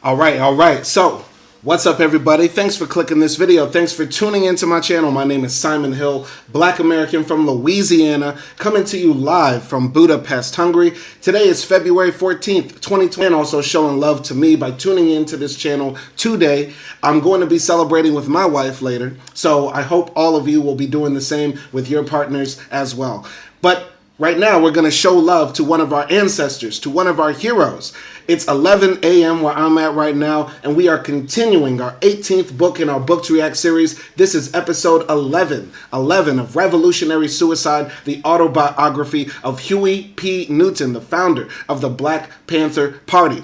All right. So, what's up, everybody? Thanks for clicking this video. Thanks for tuning into my channel. My name is Simon Hill, Black American from Louisiana, coming to you live from Budapest, Hungary. Today is February 14th, 2020, and also showing love to me by tuning into this channel today. I'm going to be celebrating with my wife later, so I hope all of you will be doing the same with your partners as well. But right now, we're going to show love to one of our ancestors, to one of our heroes. It's 11 a.m. where I'm at right now, and we are continuing our 18th book in our Book to React series. This is episode 11 of Revolutionary Suicide, the autobiography of Huey P. Newton, the founder of the Black Panther Party.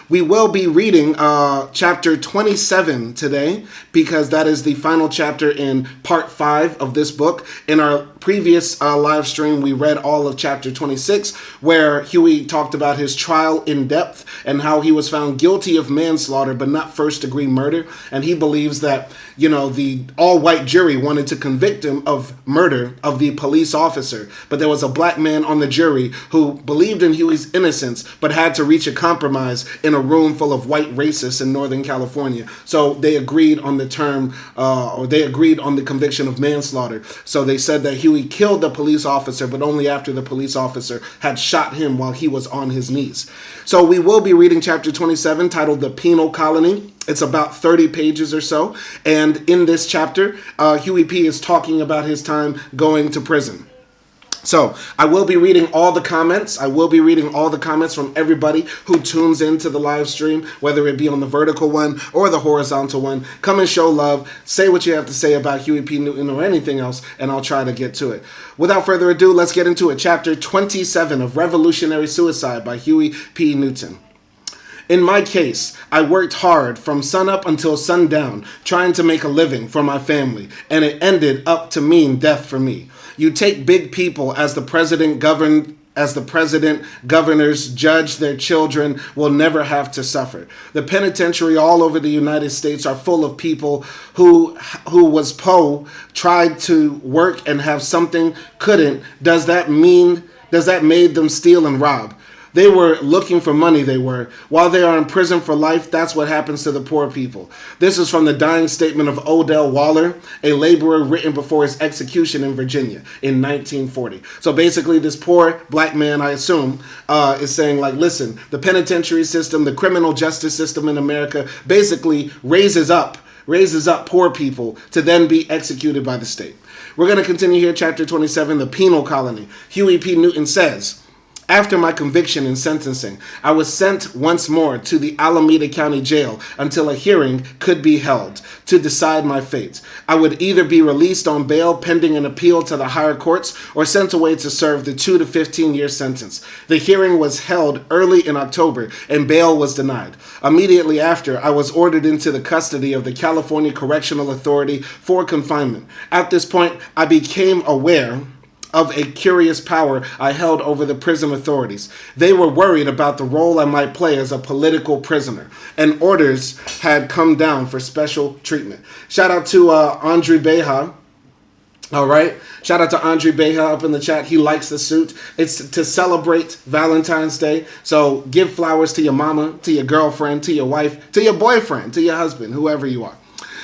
We will be reading chapter 27 today because that is the final chapter in part 5 of this book. In our previous live stream, we read all of chapter 26, where Huey talked about his trial in depth and how he was found guilty of manslaughter but not first-degree murder. And he believes that, the all-white jury wanted to convict him of murder of the police officer. But there was a black man on the jury who believed in Huey's innocence but had to reach a compromise in a room full of white racists in Northern California. So they agreed on the term, or they agreed on the conviction of manslaughter. So they said that Huey killed the police officer, but only after the police officer had shot him while he was on his knees. So we will be reading chapter 27, titled The Penal Colony. It's about 30 pages or so. And in this chapter, Huey P. is talking about his time going to prison. So I will be reading all the comments. I will be reading all the comments from everybody who tunes into the live stream, whether it be on the vertical one or the horizontal one. Come and show love. Say what you have to say about Huey P. Newton or anything else, and I'll try to get to it. Without further ado, let's get into it. Chapter 27 of Revolutionary Suicide by Huey P. Newton. In my case, I worked hard from sunup until sundown, trying to make a living for my family, and it ended up to mean death for me. You take big people as the president governors judge their children will never have to suffer. The penitentiary all over the United States are full of people who was Poe, tried to work and have something, couldn't. Does that made them steal and rob? They were looking for money, they were. While they are in prison for life, that's what happens to the poor people. This is from the dying statement of Odell Waller, a laborer written before his execution in Virginia in 1940. So basically, this poor black man, I assume, is saying, listen, the penitentiary system, the criminal justice system in America basically raises up poor people to then be executed by the state. We're going to continue here, chapter 27, The Penal Colony. Huey P. Newton says, after my conviction and sentencing, I was sent once more to the Alameda County Jail until a hearing could be held to decide my fate. I would either be released on bail pending an appeal to the higher courts or sent away to serve the 2 to 15-year sentence. The hearing was held early in October and bail was denied. Immediately after, I was ordered into the custody of the California Correctional Authority for confinement. At this point, I became aware of a curious power I held over the prison authorities. They were worried about the role I might play as a political prisoner, and orders had come down for special treatment. Shout out to Andre Beja. All right. Shout out to Andre Beja up in the chat. He likes the suit. It's to celebrate Valentine's Day. So give flowers to your mama, to your girlfriend, to your wife, to your boyfriend, to your husband, whoever you are.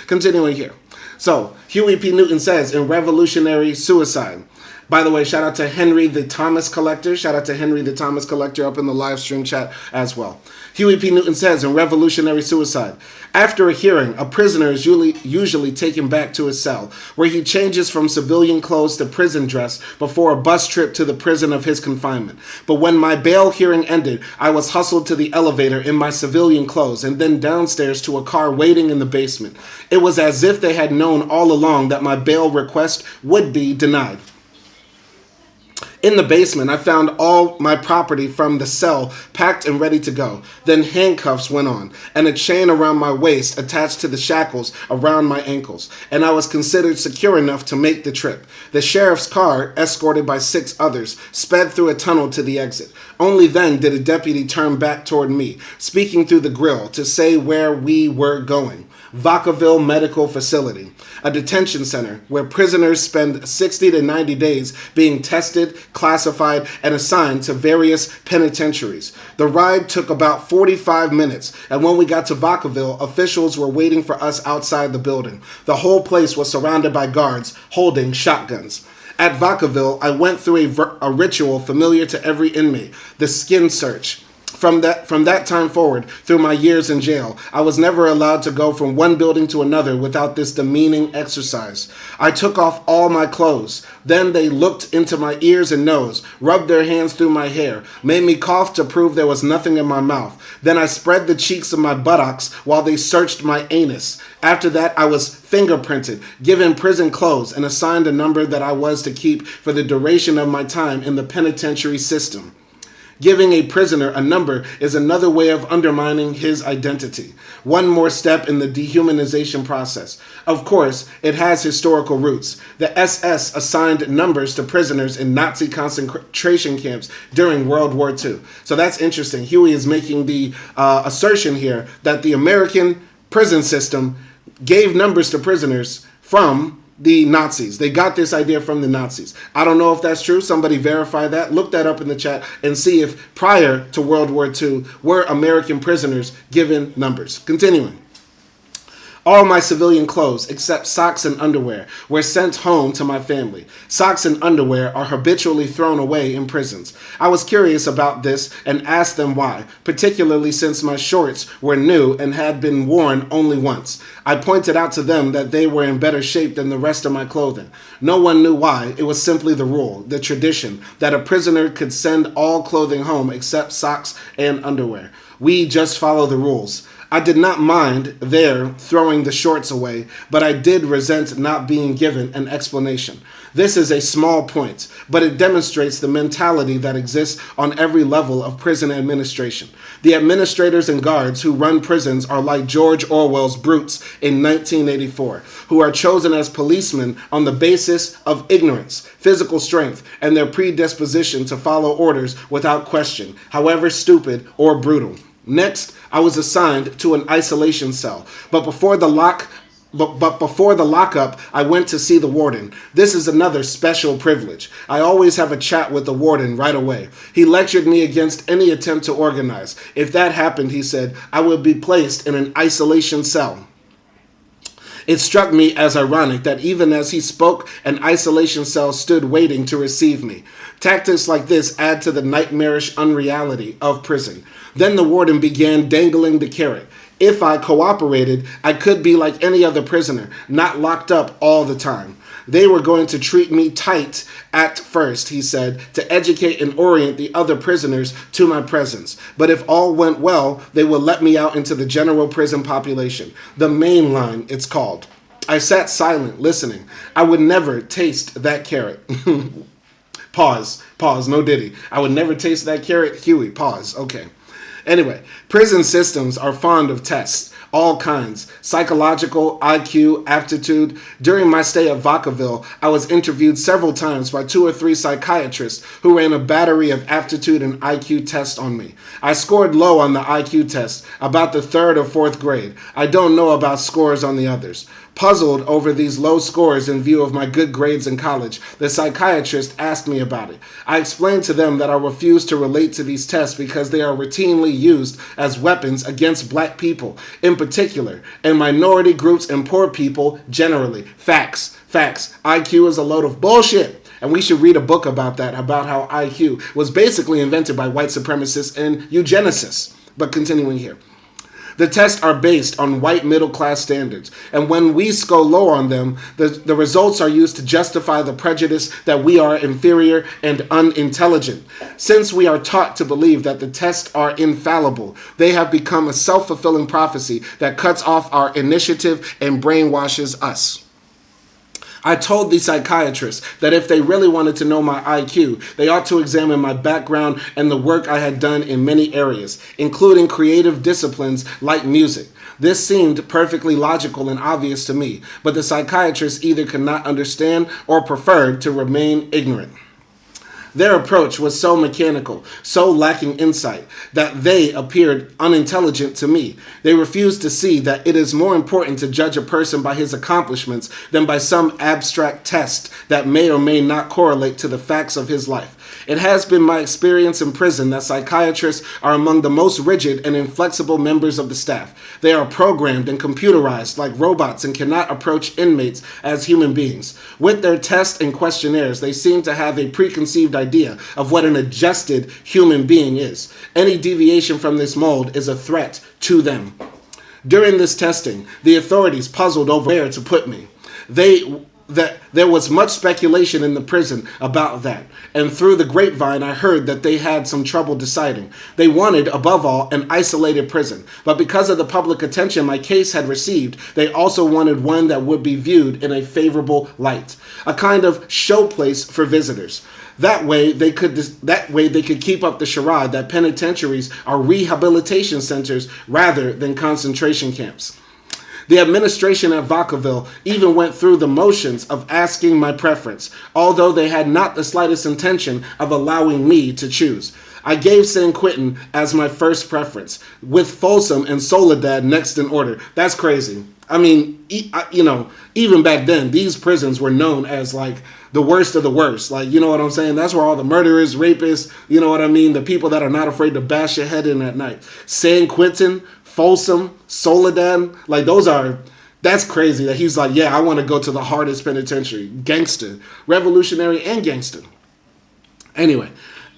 Continuing here. So Huey P. Newton says in Revolutionary Suicide. By the way, shout out to Henry the Thomas Collector. Shout out to Henry the Thomas Collector up in the live stream chat as well. Huey P. Newton says in Revolutionary Suicide, after a hearing, a prisoner is usually taken back to his cell, where he changes from civilian clothes to prison dress before a bus trip to the prison of his confinement. But when my bail hearing ended, I was hustled to the elevator in my civilian clothes and then downstairs to a car waiting in the basement. It was as if they had known all along that my bail request would be denied. In the basement, I found all my property from the cell packed and ready to go. Then handcuffs went on, and a chain around my waist attached to the shackles around my ankles, and I was considered secure enough to make the trip. The sheriff's car, escorted by 6 others, sped through a tunnel to the exit. Only then did a deputy turn back toward me, speaking through the grill to say where we were going. Vacaville Medical Facility, a detention center where prisoners spend 60 to 90 days being tested, classified, and assigned to various penitentiaries. The ride took about 45 minutes, and when we got to Vacaville, officials were waiting for us outside the building. The whole place was surrounded by guards holding shotguns. At Vacaville, I went through a ritual familiar to every inmate, the skin search. From that time forward, through my years in jail, I was never allowed to go from one building to another without this demeaning exercise. I took off all my clothes. Then they looked into my ears and nose, rubbed their hands through my hair, made me cough to prove there was nothing in my mouth. Then I spread the cheeks of my buttocks while they searched my anus. After that, I was fingerprinted, given prison clothes, and assigned a number that I was to keep for the duration of my time in the penitentiary system. Giving a prisoner a number is another way of undermining his identity. One more step in the dehumanization process. Of course, it has historical roots. The SS assigned numbers to prisoners in Nazi concentration camps during World War II. So that's interesting. Huey is making the assertion here that the American prison system gave numbers to prisoners from the Nazis. They got this idea from the Nazis. I don't know if that's true. Somebody verify that. Look that up in the chat and see if prior to World War II were American prisoners given numbers. Continuing. All my civilian clothes, except socks and underwear, were sent home to my family. Socks and underwear are habitually thrown away in prisons. I was curious about this and asked them why, particularly since my shorts were new and had been worn only once. I pointed out to them that they were in better shape than the rest of my clothing. No one knew why. It was simply the rule, the tradition, that a prisoner could send all clothing home except socks and underwear. We just follow the rules. I did not mind their throwing the shorts away, but I did resent not being given an explanation. This is a small point, but it demonstrates the mentality that exists on every level of prison administration. The administrators and guards who run prisons are like George Orwell's brutes in 1984, who are chosen as policemen on the basis of ignorance, physical strength, and their predisposition to follow orders without question, however stupid or brutal. Next, I was assigned to an isolation cell, but before the lockup, I went to see the warden. This is another special privilege. I always have a chat with the warden right away. He lectured me against any attempt to organize. If that happened, he said, I would be placed in an isolation cell. It struck me as ironic that even as he spoke, an isolation cell stood waiting to receive me. Tactics like this add to the nightmarish unreality of prison. Then the warden began dangling the carrot. If I cooperated, I could be like any other prisoner, not locked up all the time. They were going to treat me tight at first, he said, to educate and orient the other prisoners to my presence. But if all went well, they would let me out into the general prison population. The main line, it's called. I sat silent, listening. I would never taste that carrot. Pause, no diddy. I would never taste that carrot. Huey, pause. Okay. Anyway, prison systems are fond of tests, all kinds, psychological, IQ, aptitude. During my stay at Vacaville, I was interviewed several times by 2 or 3 psychiatrists who ran a battery of aptitude and IQ tests on me. I scored low on the IQ test, about the 3rd or 4th grade. I don't know about scores on the others. Puzzled over these low scores in view of my good grades in college, the psychiatrist asked me about it. I explained to them that I refuse to relate to these tests because they are routinely used as weapons against black people in particular, and minority groups and poor people generally. Facts. IQ is a load of bullshit. And we should read a book about that, about how IQ was basically invented by white supremacists and eugenicists. But continuing here. The tests are based on white middle-class standards, and when we score low on them, the results are used to justify the prejudice that we are inferior and unintelligent. Since we are taught to believe that the tests are infallible, they have become a self-fulfilling prophecy that cuts off our initiative and brainwashes us. I told the psychiatrist that if they really wanted to know my IQ, they ought to examine my background and the work I had done in many areas, including creative disciplines like music. This seemed perfectly logical and obvious to me, but the psychiatrist either could not understand or preferred to remain ignorant. Their approach was so mechanical, so lacking insight, that they appeared unintelligent to me. They refused to see that it is more important to judge a person by his accomplishments than by some abstract test that may or may not correlate to the facts of his life. It has been my experience in prison that psychiatrists are among the most rigid and inflexible members of the staff. They are programmed and computerized like robots and cannot approach inmates as human beings. With their tests and questionnaires, they seem to have a preconceived idea of what an adjusted human being is. Any deviation from this mold is a threat to them. During this testing, the authorities puzzled over where to put me. There was much speculation in the prison about that, and through the grapevine I heard that they had some trouble deciding. They wanted, above all, an isolated prison, but because of the public attention my case had received, they also wanted one that would be viewed in a favorable light, a kind of showplace for visitors. That way they could keep up the charade that penitentiaries are rehabilitation centers rather than concentration camps. The administration at Vacaville even went through the motions of asking my preference, although they had not the slightest intention of allowing me to choose. I gave San Quentin as my first preference, with Folsom and Soledad next in order. That's crazy. I mean, even back then, these prisons were known as like the worst of the worst. Like, you know what I'm saying? That's where all the murderers, rapists, you know what I mean? The people that are not afraid to bash your head in at night. San Quentin, Folsom, Soledad, like that's crazy that he's like, yeah, I want to go to the hardest penitentiary. Gangster, revolutionary and gangster. Anyway,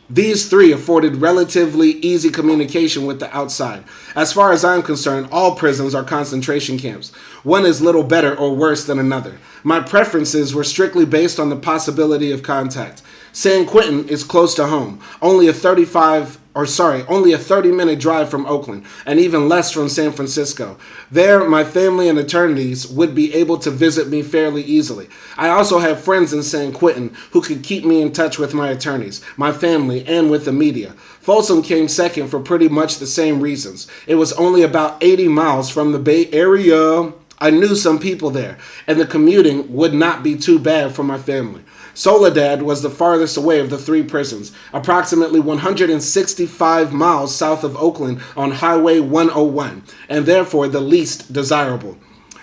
these three afforded relatively easy communication with the outside. As far as I'm concerned, all prisons are concentration camps. One is little better or worse than another. My preferences were strictly based on the possibility of contact. San Quentin is close to home, only a 30-minute drive from Oakland, and even less from San Francisco. There, my family and attorneys would be able to visit me fairly easily. I also have friends in San Quentin who could keep me in touch with my attorneys, my family, and with the media. Folsom came second for pretty much the same reasons. It was only about 80 miles from the Bay Area. I knew some people there, and the commuting would not be too bad for my family. Soledad was the farthest away of the three prisons, approximately 165 miles south of Oakland on Highway 101, and therefore the least desirable.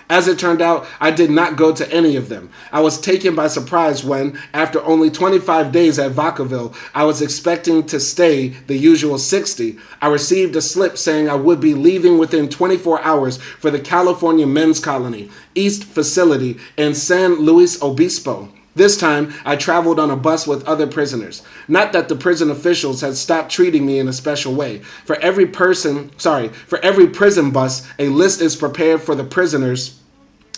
As it turned out, I did not go to any of them. I was taken by surprise when, after only 25 days at Vacaville, I was expecting to stay the usual 60. I received a slip saying I would be leaving within 24 hours for the California Men's Colony, East Facility in San Luis Obispo. This time, I traveled on a bus with other prisoners. Not that the prison officials had stopped treating me in a special way. For every prison bus, a list is prepared for the prisoners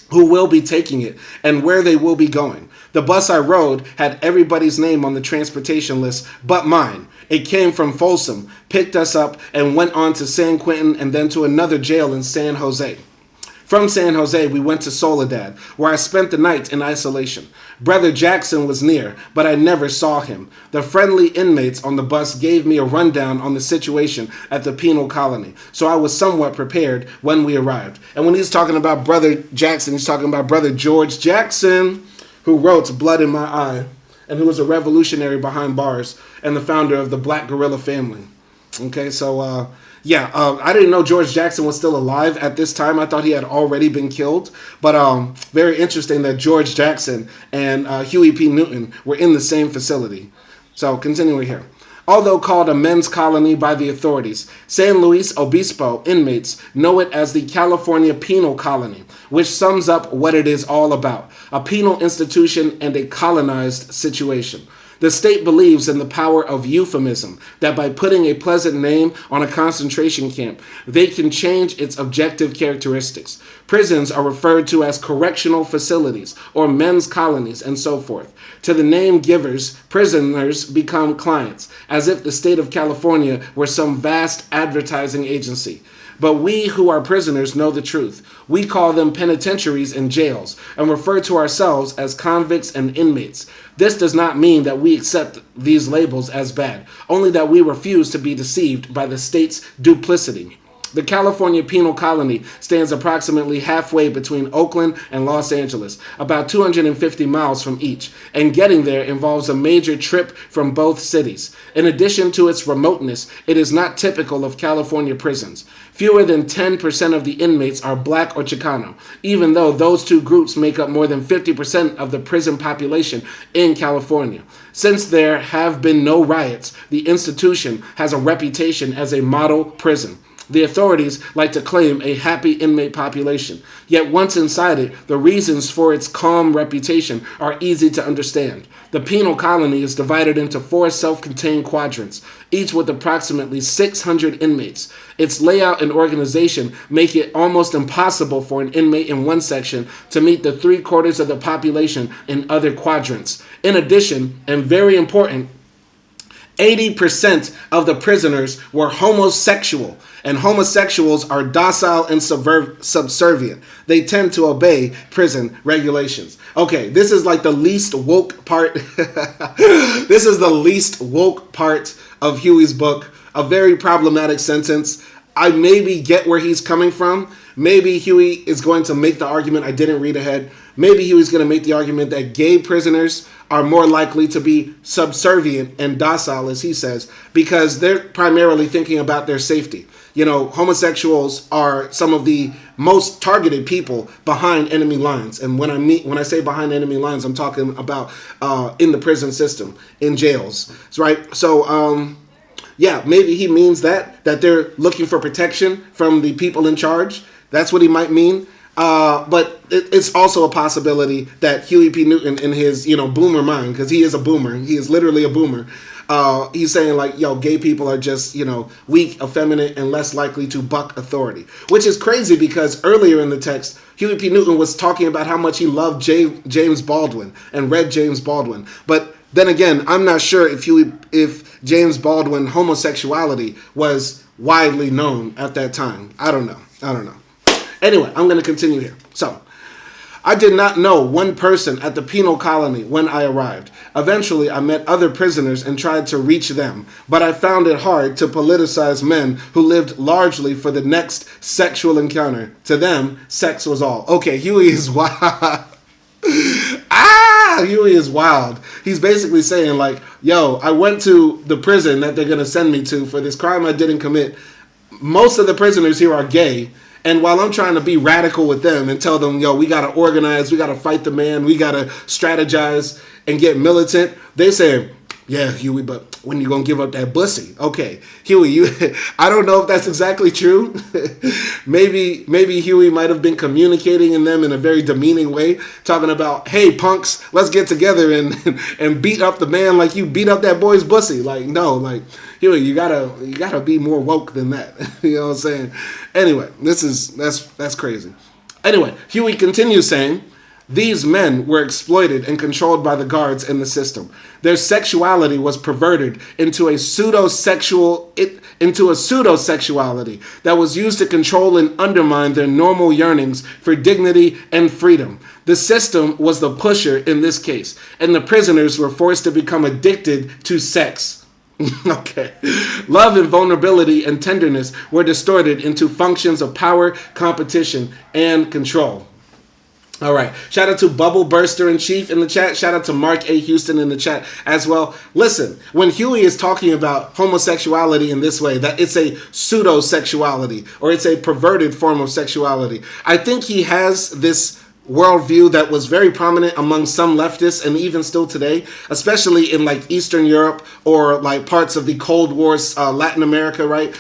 who will be taking it and where they will be going. The bus I rode had everybody's name on the transportation list but mine. It came from Folsom, picked us up, and went on to San Quentin and then to another jail in San Jose. From San Jose, we went to Soledad, where I spent the night in isolation. Brother Jackson was near, but I never saw him. The friendly inmates on the bus gave me a rundown on the situation at the Penal Colony, so I was somewhat prepared when we arrived. And when he's talking about Brother Jackson, he's talking about Brother George Jackson, who wrote Blood in My Eye, and who was a revolutionary behind bars and the founder of the Black Guerrilla family. Okay, so I didn't know George Jackson was still alive at this time. I thought he had already been killed. But very interesting that George Jackson and Huey P. Newton were in the same facility. So continuing here. Although called a men's colony by the authorities, San Luis Obispo inmates know it as the California Penal Colony, which sums up what it is all about: a penal institution and a colonized situation. The state believes in the power of euphemism, that by putting a pleasant name on a concentration camp, they can change its objective characteristics. Prisons are referred to as correctional facilities or men's colonies and so forth. To the name givers, prisoners become clients, as if the state of California were some vast advertising agency. But we who are prisoners know the truth. We call them penitentiaries and jails, and refer to ourselves as convicts and inmates. This does not mean that we accept these labels as bad, only that we refuse to be deceived by the state's duplicity. The California Penal Colony stands approximately halfway between Oakland and Los Angeles, about 250 miles from each, and getting there involves a major trip from both cities. In addition to its remoteness, it is not typical of California prisons. Fewer than 10% of the inmates are black or Chicano, even though those two groups make up more than 50% of the prison population in California. Since there have been no riots, the institution has a reputation as a model prison. The authorities like to claim a happy inmate population. Yet once inside it, the reasons for its calm reputation are easy to understand. The penal colony is divided into 4 self-contained quadrants, each with approximately 600 inmates. Its layout and organization make it almost impossible for an inmate in one section to meet the 3/4 of the population in other quadrants. In addition, and very important, 80% of the prisoners were homosexual, and homosexuals are docile and subservient. They tend to obey prison regulations. Okay, this is like the least woke part. This is the least woke part of Huey's book. A very problematic sentence. I maybe get where he's coming from. Maybe Huey is going to make the argument, I didn't read ahead. Maybe Huey's going to make the argument that gay prisoners are more likely to be subservient and docile, as he says, because they're primarily thinking about their safety. You know, homosexuals are some of the most targeted people behind enemy lines. And when I say behind enemy lines, I'm talking about in the prison system, in jails, right? So, yeah, maybe he means that they're looking for protection from the people in charge. That's what he might mean. But it's also a possibility that Huey P. Newton, in his, boomer mind, because he is a boomer, he is literally a boomer, he's saying like, gay people are just, weak, effeminate, and less likely to buck authority. Which is crazy because earlier in the text, Huey P. Newton was talking about how much he loved James Baldwin and read James Baldwin. But then again, I'm not sure if James Baldwin homosexuality was widely known at that time. I don't know. Anyway, I'm going to continue here. So, I did not know one person at the penal colony when I arrived. Eventually, I met other prisoners and tried to reach them, but I found it hard to politicize men who lived largely for the next sexual encounter. To them, sex was all. Okay, Huey is wild. Huey is wild. He's basically saying like, I went to the prison that they're going to send me to for this crime I didn't commit. Most of the prisoners here are gay. And while I'm trying to be radical with them and tell them, we got to organize, we got to fight the man, we got to strategize and get militant, they say, yeah, Huey, but when you going to give up that pussy? Okay, Huey, I don't know if that's exactly true. maybe Huey might have been communicating in them in a very demeaning way, talking about, hey, punks, let's get together and beat up the man like you beat up that boy's pussy. Like, no, like, Huey, you gotta be more woke than that. You know what I'm saying? Anyway, that's crazy. Anyway, Huey continues saying, these men were exploited and controlled by the guards in the system. Their sexuality was perverted into a pseudo-sexuality that was used to control and undermine their normal yearnings for dignity and freedom. The system was the pusher in this case, and the prisoners were forced to become addicted to sex. Okay. Love and vulnerability and tenderness were distorted into functions of power, competition, and control. All right. Shout out to Bubble Burster in Chief in the chat. Shout out to Mark A. Houston in the chat as well. Listen, when Huey is talking about homosexuality in this way, that it's a pseudo-sexuality or it's a perverted form of sexuality, I think he has this worldview that was very prominent among some leftists and even still today, especially in like Eastern Europe or like parts of the Cold War's Latin America, right?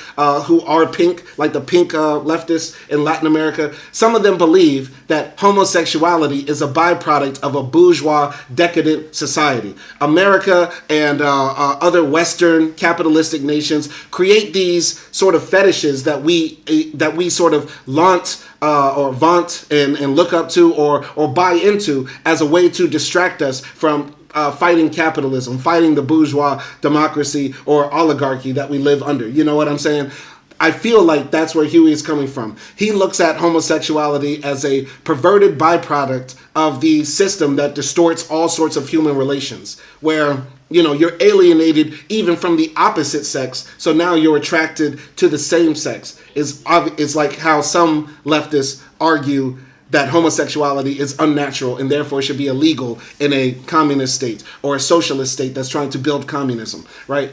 Who are pink, like the pink leftists in Latin America. Some of them believe that homosexuality is a byproduct of a bourgeois decadent society. America and other Western capitalistic nations create these sort of fetishes that we sort of vaunt and look up to or buy into as a way to distract us from fighting capitalism, fighting the bourgeois democracy or oligarchy that we live under. You know what I'm saying? I feel like that's where Huey is coming from. He looks at homosexuality as a perverted byproduct of the system that distorts all sorts of human relations, where You're alienated even from the opposite sex, so now you're attracted to the same sex. It's like how some leftists argue that homosexuality is unnatural and therefore should be illegal in a communist state or a socialist state that's trying to build communism, right?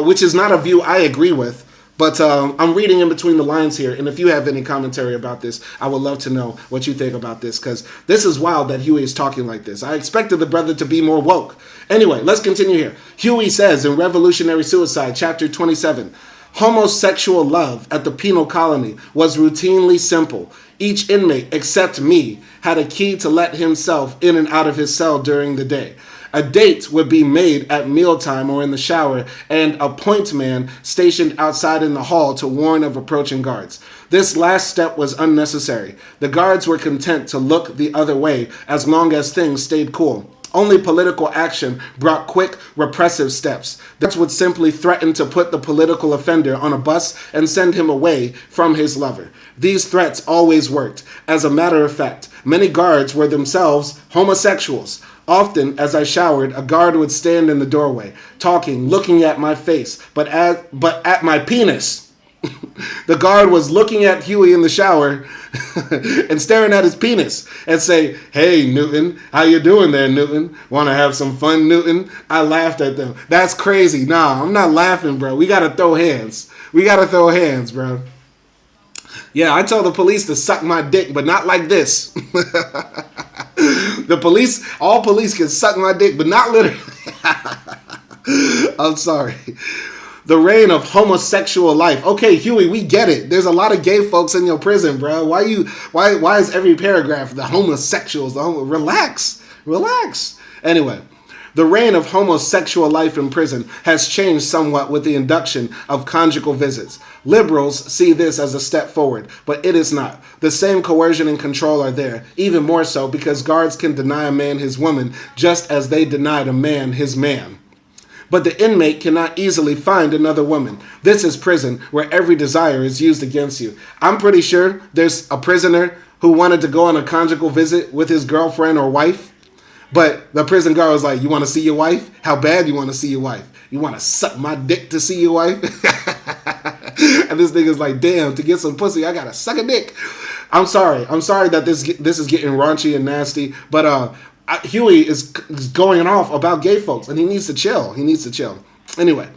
Which is not a view I agree with. But I'm reading in between the lines here, and if you have any commentary about this, I would love to know what you think about this, because this is wild that Huey is talking like this. I expected the brother to be more woke. Anyway, let's continue here. Huey says in Revolutionary Suicide, chapter 27, homosexual love at the penal colony was routinely simple. Each inmate, except me, had a key to let himself in and out of his cell during the day. A date would be made at mealtime or in the shower, and a point man stationed outside in the hall to warn of approaching guards. This last step was unnecessary. The guards were content to look the other way as long as things stayed cool. Only political action brought quick, repressive steps. That would simply threaten to put the political offender on a bus and send him away from his lover. These threats always worked. As a matter of fact, many guards were themselves homosexuals. Often, as I showered, a guard would stand in the doorway, talking, looking at my face, but at my penis. The guard was looking at Huey in the shower and staring at his penis and say, "Hey, Newton, how you doing there, Newton? Want to have some fun, Newton?" I laughed at them. That's crazy. Nah, I'm not laughing, bro. We got to throw hands. We got to throw hands, bro. Yeah, I tell the police to suck my dick, but not like this. All police can suck my dick, but not literally. I'm sorry. The reign of homosexual life. Okay, Huey, we get it. There's a lot of gay folks in your prison, bro. Why is every paragraph the homosexuals? Relax. Anyway, the reign of homosexual life in prison has changed somewhat with the induction of conjugal visits. Liberals see this as a step forward, but it is not. The same coercion and control are there, even more so because guards can deny a man his woman just as they denied a man his man. But the inmate cannot easily find another woman. This is prison, where every desire is used against you. I'm pretty sure there's a prisoner who wanted to go on a conjugal visit with his girlfriend or wife, but the prison guard was like, "You want to see your wife? How bad you want to see your wife? You want to suck my dick to see your wife?" And this nigga's like, "Damn, to get some pussy, I gotta suck a dick." I'm sorry that this is getting raunchy and nasty, but Huey is going off about gay folks, and he needs to chill. Anyway,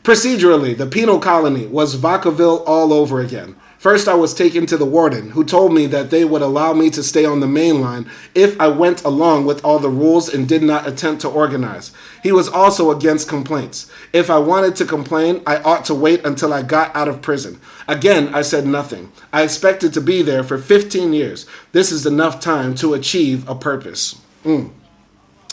procedurally, the penal colony was Vacaville all over again. First, I was taken to the warden, who told me that they would allow me to stay on the main line if I went along with all the rules and did not attempt to organize. He was also against complaints. If I wanted to complain, I ought to wait until I got out of prison. Again, I said nothing. I expected to be there for 15 years. This is enough time to achieve a purpose.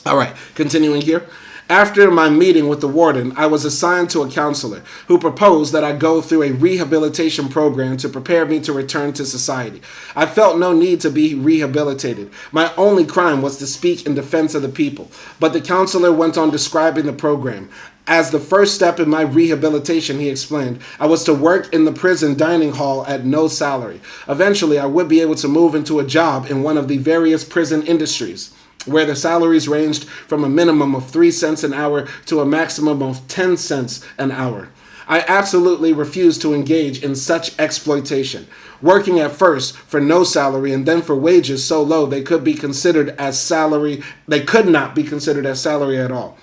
All right, continuing here. After my meeting with the warden, I was assigned to a counselor who proposed that I go through a rehabilitation program to prepare me to return to society. I felt no need to be rehabilitated. My only crime was to speak in defense of the people. But the counselor went on describing the program. As the first step in my rehabilitation, he explained, I was to work in the prison dining hall at no salary. Eventually, I would be able to move into a job in one of the various prison industries, where the salaries ranged from a minimum of 3 cents an hour to a maximum of 10 cents an hour. I absolutely refused to engage in such exploitation, working at first for no salary and then for wages so low they could not be considered as salary at all.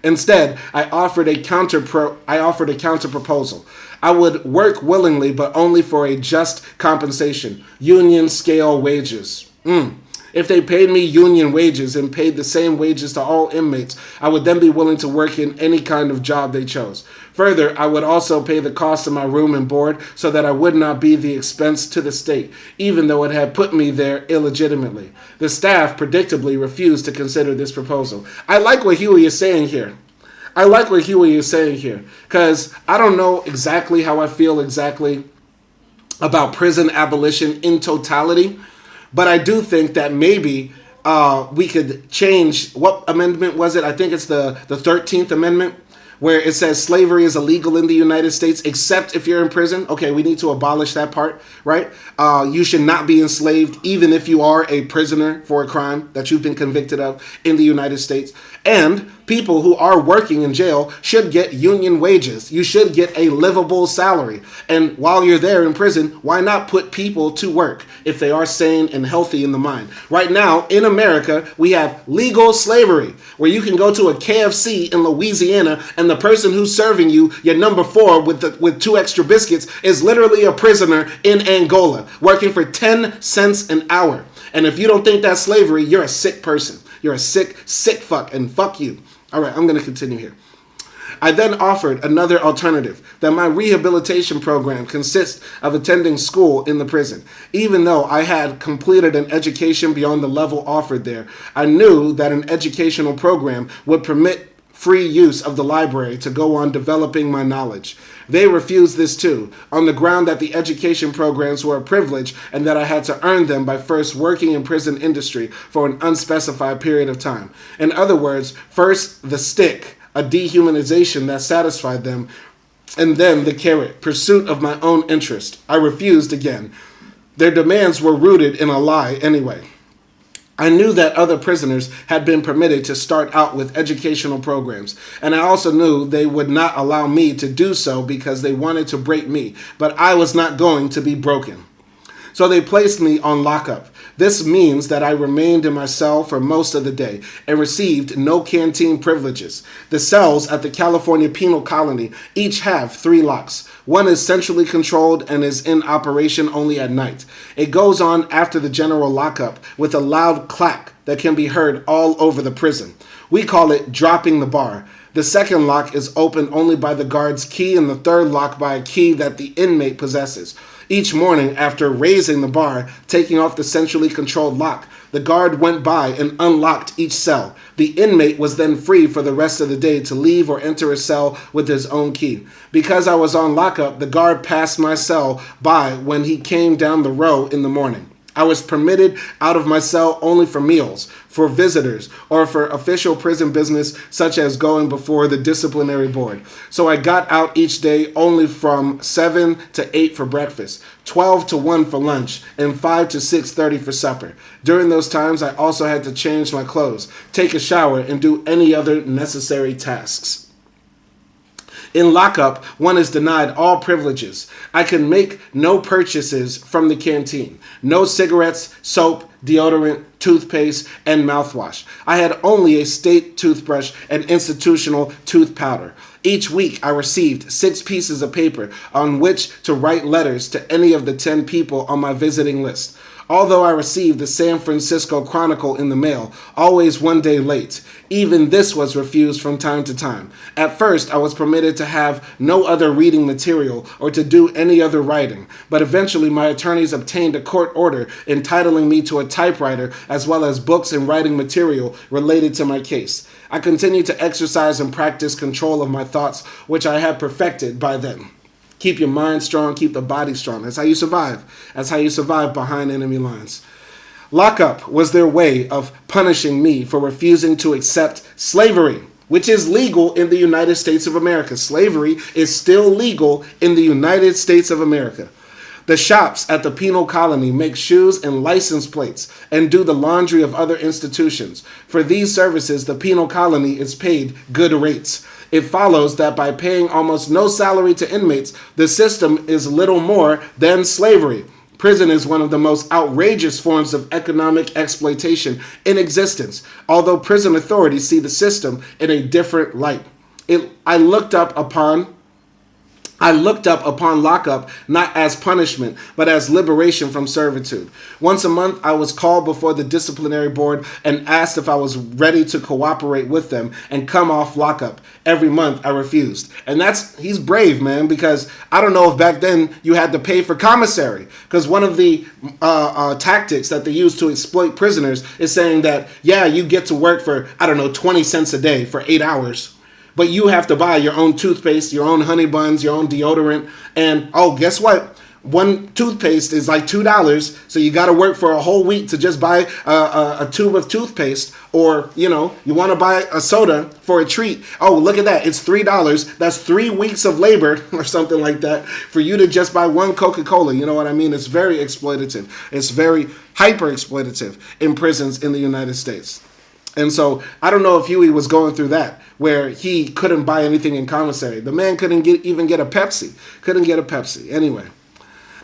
Instead, I offered a counter proposal. I would work willingly, but only for a just compensation, union scale wages. If they paid me union wages and paid the same wages to all inmates, I would then be willing to work in any kind of job they chose. Further, I would also pay the cost of my room and board so that I would not be the expense to the state, even though it had put me there illegitimately. The staff predictably refused to consider this proposal. I like what Huey is saying here. Because I don't know exactly how I feel exactly about prison abolition in totality. But I do think that maybe we could change, what amendment was it? I think it's the 13th Amendment, where it says slavery is illegal in the United States except if you're in prison. Okay, we need to abolish that part, right? You should not be enslaved even if you are a prisoner for a crime that you've been convicted of in the United States. And people who are working in jail should get union wages. You should get a livable salary. And while you're there in prison, why not put people to work if they are sane and healthy in the mind? Right now, in America, we have legal slavery, where you can go to a KFC in Louisiana and the person who's serving you your number 4 with 2 extra biscuits is literally a prisoner in Angola, working for 10 cents an hour. And if you don't think that's slavery, you're a sick person. You're a sick fuck, and fuck you. All right, I'm going to continue here. I then offered another alternative, that my rehabilitation program consists of attending school in the prison. Even though I had completed an education beyond the level offered there, I knew that an educational program would permit free use of the library to go on developing my knowledge. They refused this too, on the ground that the education programs were a privilege and that I had to earn them by first working in prison industry for an unspecified period of time. In other words, first the stick, a dehumanization that satisfied them, and then the carrot, pursuit of my own interest. I refused again. Their demands were rooted in a lie anyway. I knew that other prisoners had been permitted to start out with educational programs, and I also knew they would not allow me to do so because they wanted to break me, but I was not going to be broken. So they placed me on lockup. This means that I remained in my cell for most of the day and received no canteen privileges. The cells at the California Penal Colony each have 3 locks. One is centrally controlled and is in operation only at night. It goes on after the general lockup with a loud clack that can be heard all over the prison. We call it dropping the bar. The second lock is opened only by the guard's key, and the third lock by a key that the inmate possesses. Each morning, after raising the bar, taking off the centrally controlled lock, the guard went by and unlocked each cell. The inmate was then free for the rest of the day to leave or enter a cell with his own key. Because I was on lockup, the guard passed my cell by when he came down the row in the morning. I was permitted out of my cell only for meals, for visitors, or for official prison business such as going before the disciplinary board. So I got out each day only from 7 to 8 for breakfast, 12 to 1 for lunch, and 5 to 6:30 for supper. During those times, I also had to change my clothes, take a shower, and do any other necessary tasks. In lockup, one is denied all privileges. I can make no purchases from the canteen. No cigarettes, soap, deodorant, toothpaste, and mouthwash. I had only a state toothbrush and institutional tooth powder. Each week, I received 6 pieces of paper on which to write letters to any of the 10 people on my visiting list. Although I received the San Francisco Chronicle in the mail, always one day late, even this was refused from time to time. At first, I was permitted to have no other reading material or to do any other writing, but eventually my attorneys obtained a court order entitling me to a typewriter as well as books and writing material related to my case. I continued to exercise and practice control of my thoughts, which I had perfected by then. Keep your mind strong, keep the body strong. That's how you survive. That's how you survive behind enemy lines. Lockup was their way of punishing me for refusing to accept slavery, which is legal in the United States of America. Slavery is still legal in the United States of America. The shops at the Penal Colony make shoes and license plates and do the laundry of other institutions. For these services, the Penal Colony is paid good rates. It follows that by paying almost no salary to inmates, the system is little more than slavery. Prison is one of the most outrageous forms of economic exploitation in existence, although prison authorities see the system in a different light. I looked up upon lockup not as punishment, but as liberation from servitude. Once a month, I was called before the disciplinary board and asked if I was ready to cooperate with them and come off lockup. Every month, I refused. And he's brave, man, because I don't know if back then you had to pay for commissary. Because one of the tactics that they use to exploit prisoners is saying that, yeah, you get to work for, 20 cents a day for 8 hours. But you have to buy your own toothpaste, your own honey buns, your own deodorant. And, guess what? one toothpaste is like $2, so you got to work for a whole week to just buy a tube of toothpaste. Or, you want to buy a soda for a treat. Oh, look at that. It's $3. That's 3 weeks of labor or something like that for you to just buy one Coca-Cola. You know what I mean? It's very exploitative. It's very hyper exploitative in prisons in the United States. And so I don't know if Huey was going through that, where he couldn't buy anything in commissary. The man couldn't even get a Pepsi. Couldn't get a Pepsi. Anyway.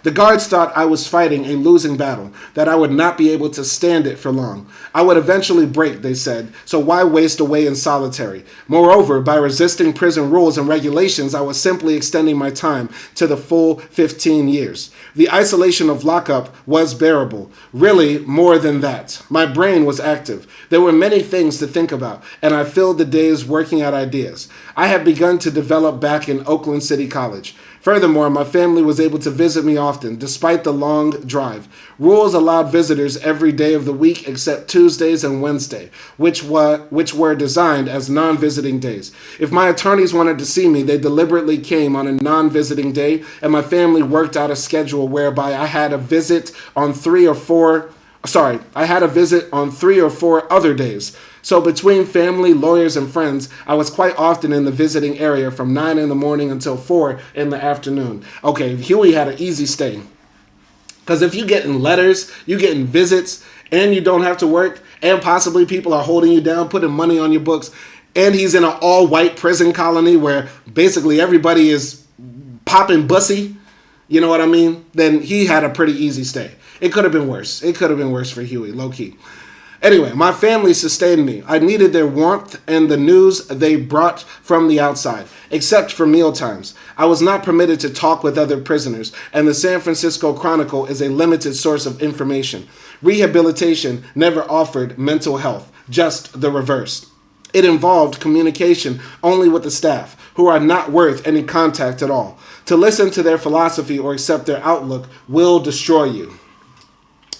The guards thought I was fighting a losing battle, that I would not be able to stand it for long. I would eventually break, they said, so why waste away in solitary? Moreover, by resisting prison rules and regulations, I was simply extending my time to the full 15 years. The isolation of lockup was bearable. Really, more than that. My brain was active. There were many things to think about, and I filled the days working out ideas. I had begun to develop back in Oakland City College. Furthermore, my family was able to visit me often, despite the long drive. Rules allowed visitors every day of the week except Tuesdays and Wednesday, which were designed as non-visiting days. If my attorneys wanted to see me, they deliberately came on a non-visiting day, and my family worked out a schedule whereby I had a visit on 3 or 4 other days. So between family, lawyers, and friends, I was quite often in the visiting area from 9 in the morning until 4 in the afternoon. Okay, Huey had an easy stay. Because if you're getting letters, you're getting visits, and you don't have to work, and possibly people are holding you down, putting money on your books, and he's in an all-white prison colony where basically everybody is popping bussy, you know what I mean? Then he had a pretty easy stay. It could have been worse. It could have been worse for Huey, low-key. Anyway, my family sustained me. I needed their warmth and the news they brought from the outside, except for meal times. I was not permitted to talk with other prisoners, and the San Francisco Chronicle is a limited source of information. Rehabilitation never offered mental health, just the reverse. It involved communication only with the staff, who are not worth any contact at all. To listen to their philosophy or accept their outlook will destroy you.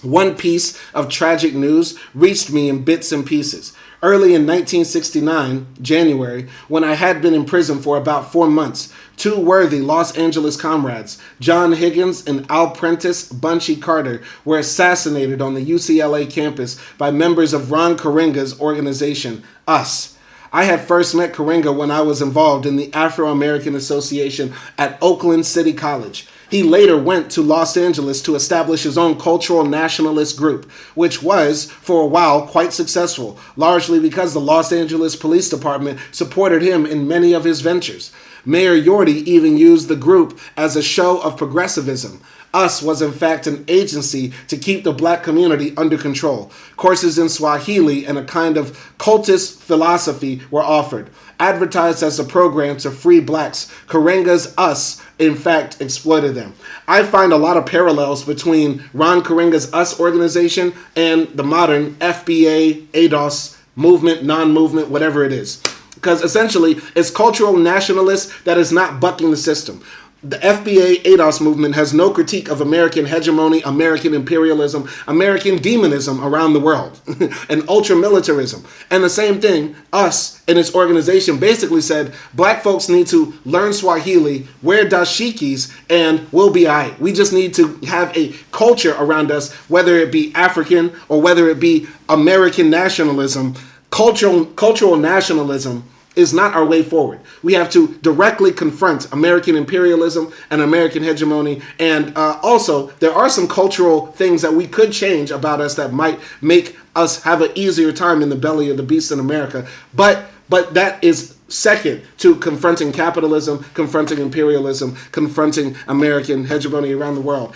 One piece of tragic news reached me in bits and pieces. Early in 1969, January, when I had been in prison for about 4 months, 2 worthy Los Angeles comrades, John Higgins and Alprentice Bunchy Carter, were assassinated on the UCLA campus by members of Ron Karenga's organization, US. I had first met Karenga when I was involved in the Afro-American Association at Oakland City College. He later went to Los Angeles to establish his own cultural nationalist group, which was, for a while, quite successful, largely because the Los Angeles Police Department supported him in many of his ventures. Mayor Yorty even used the group as a show of progressivism. US was in fact an agency to keep the black community under control. Courses in Swahili and a kind of cultist philosophy were offered. Advertised as a program to free blacks, Karenga's US, in fact, exploited them. I find a lot of parallels between Ron Karenga's US organization and the modern FBA, ADOS, movement, non-movement, whatever it is. Because essentially, it's cultural nationalists that is not bucking the system. The FBA ADOS movement has no critique of American hegemony, American imperialism, American demonism around the world, and ultramilitarism. And the same thing, US and its organization basically said, black folks need to learn Swahili, wear dashikis, and we'll be all right. We just need to have a culture around us, whether it be African or whether it be American nationalism. Cultural nationalism is not our way forward. We have to directly confront American imperialism and American hegemony. And also, there are some cultural things that we could change about us that might make us have an easier time in the belly of the beast in America. But that is second to confronting capitalism, confronting imperialism, confronting American hegemony around the world.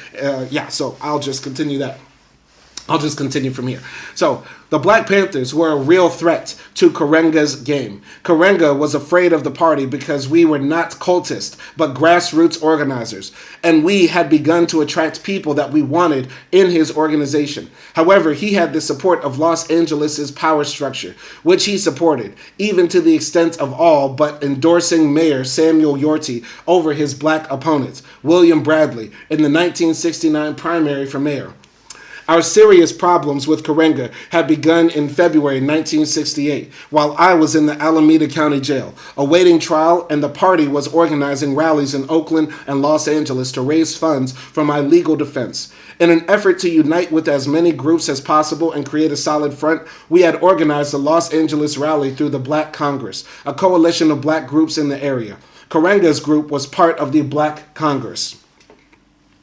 So I'll just continue that. I'll just continue from here. So, the Black Panthers were a real threat to Karenga's game. Karenga was afraid of the party because we were not cultists, but grassroots organizers, and we had begun to attract people that we wanted in his organization. However, he had the support of Los Angeles' power structure, which he supported, even to the extent of all but endorsing Mayor Samuel Yorty over his black opponent, William Bradley, in the 1969 primary for mayor. Our serious problems with Karenga had begun in February 1968, while I was in the Alameda County Jail, awaiting trial, and the party was organizing rallies in Oakland and Los Angeles to raise funds for my legal defense. In an effort to unite with as many groups as possible and create a solid front, we had organized the Los Angeles rally through the Black Congress, a coalition of black groups in the area. Karenga's group was part of the Black Congress.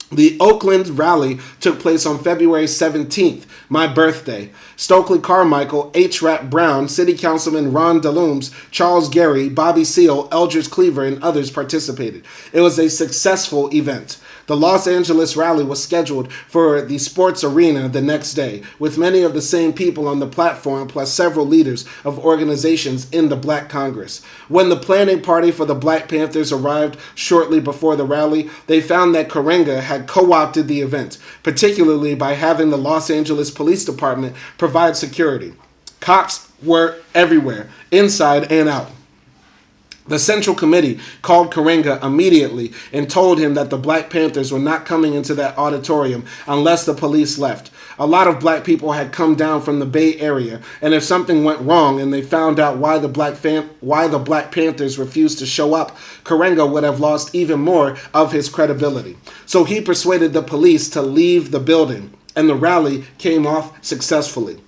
The Oakland rally took place on February 17th, my birthday. Stokely Carmichael, H. Rap Brown, City Councilman Ron DeLooms, Charles Gary, Bobby Seale, Eldridge Cleaver, and others participated. It was a successful event. The Los Angeles rally was scheduled for the sports arena the next day, with many of the same people on the platform plus several leaders of organizations in the Black Congress. When the planning party for the Black Panthers arrived shortly before the rally, they found that Karenga had co-opted the event, particularly by having the Los Angeles Police Department provide security. Cops were everywhere, inside and out. The Central Committee called Karenga immediately and told him that the Black Panthers were not coming into that auditorium unless the police left. A lot of black people had come down from the Bay Area, and if something went wrong and they found out why the Black Panthers refused to show up, Karenga would have lost even more of his credibility. So he persuaded the police to leave the building, and the rally came off successfully.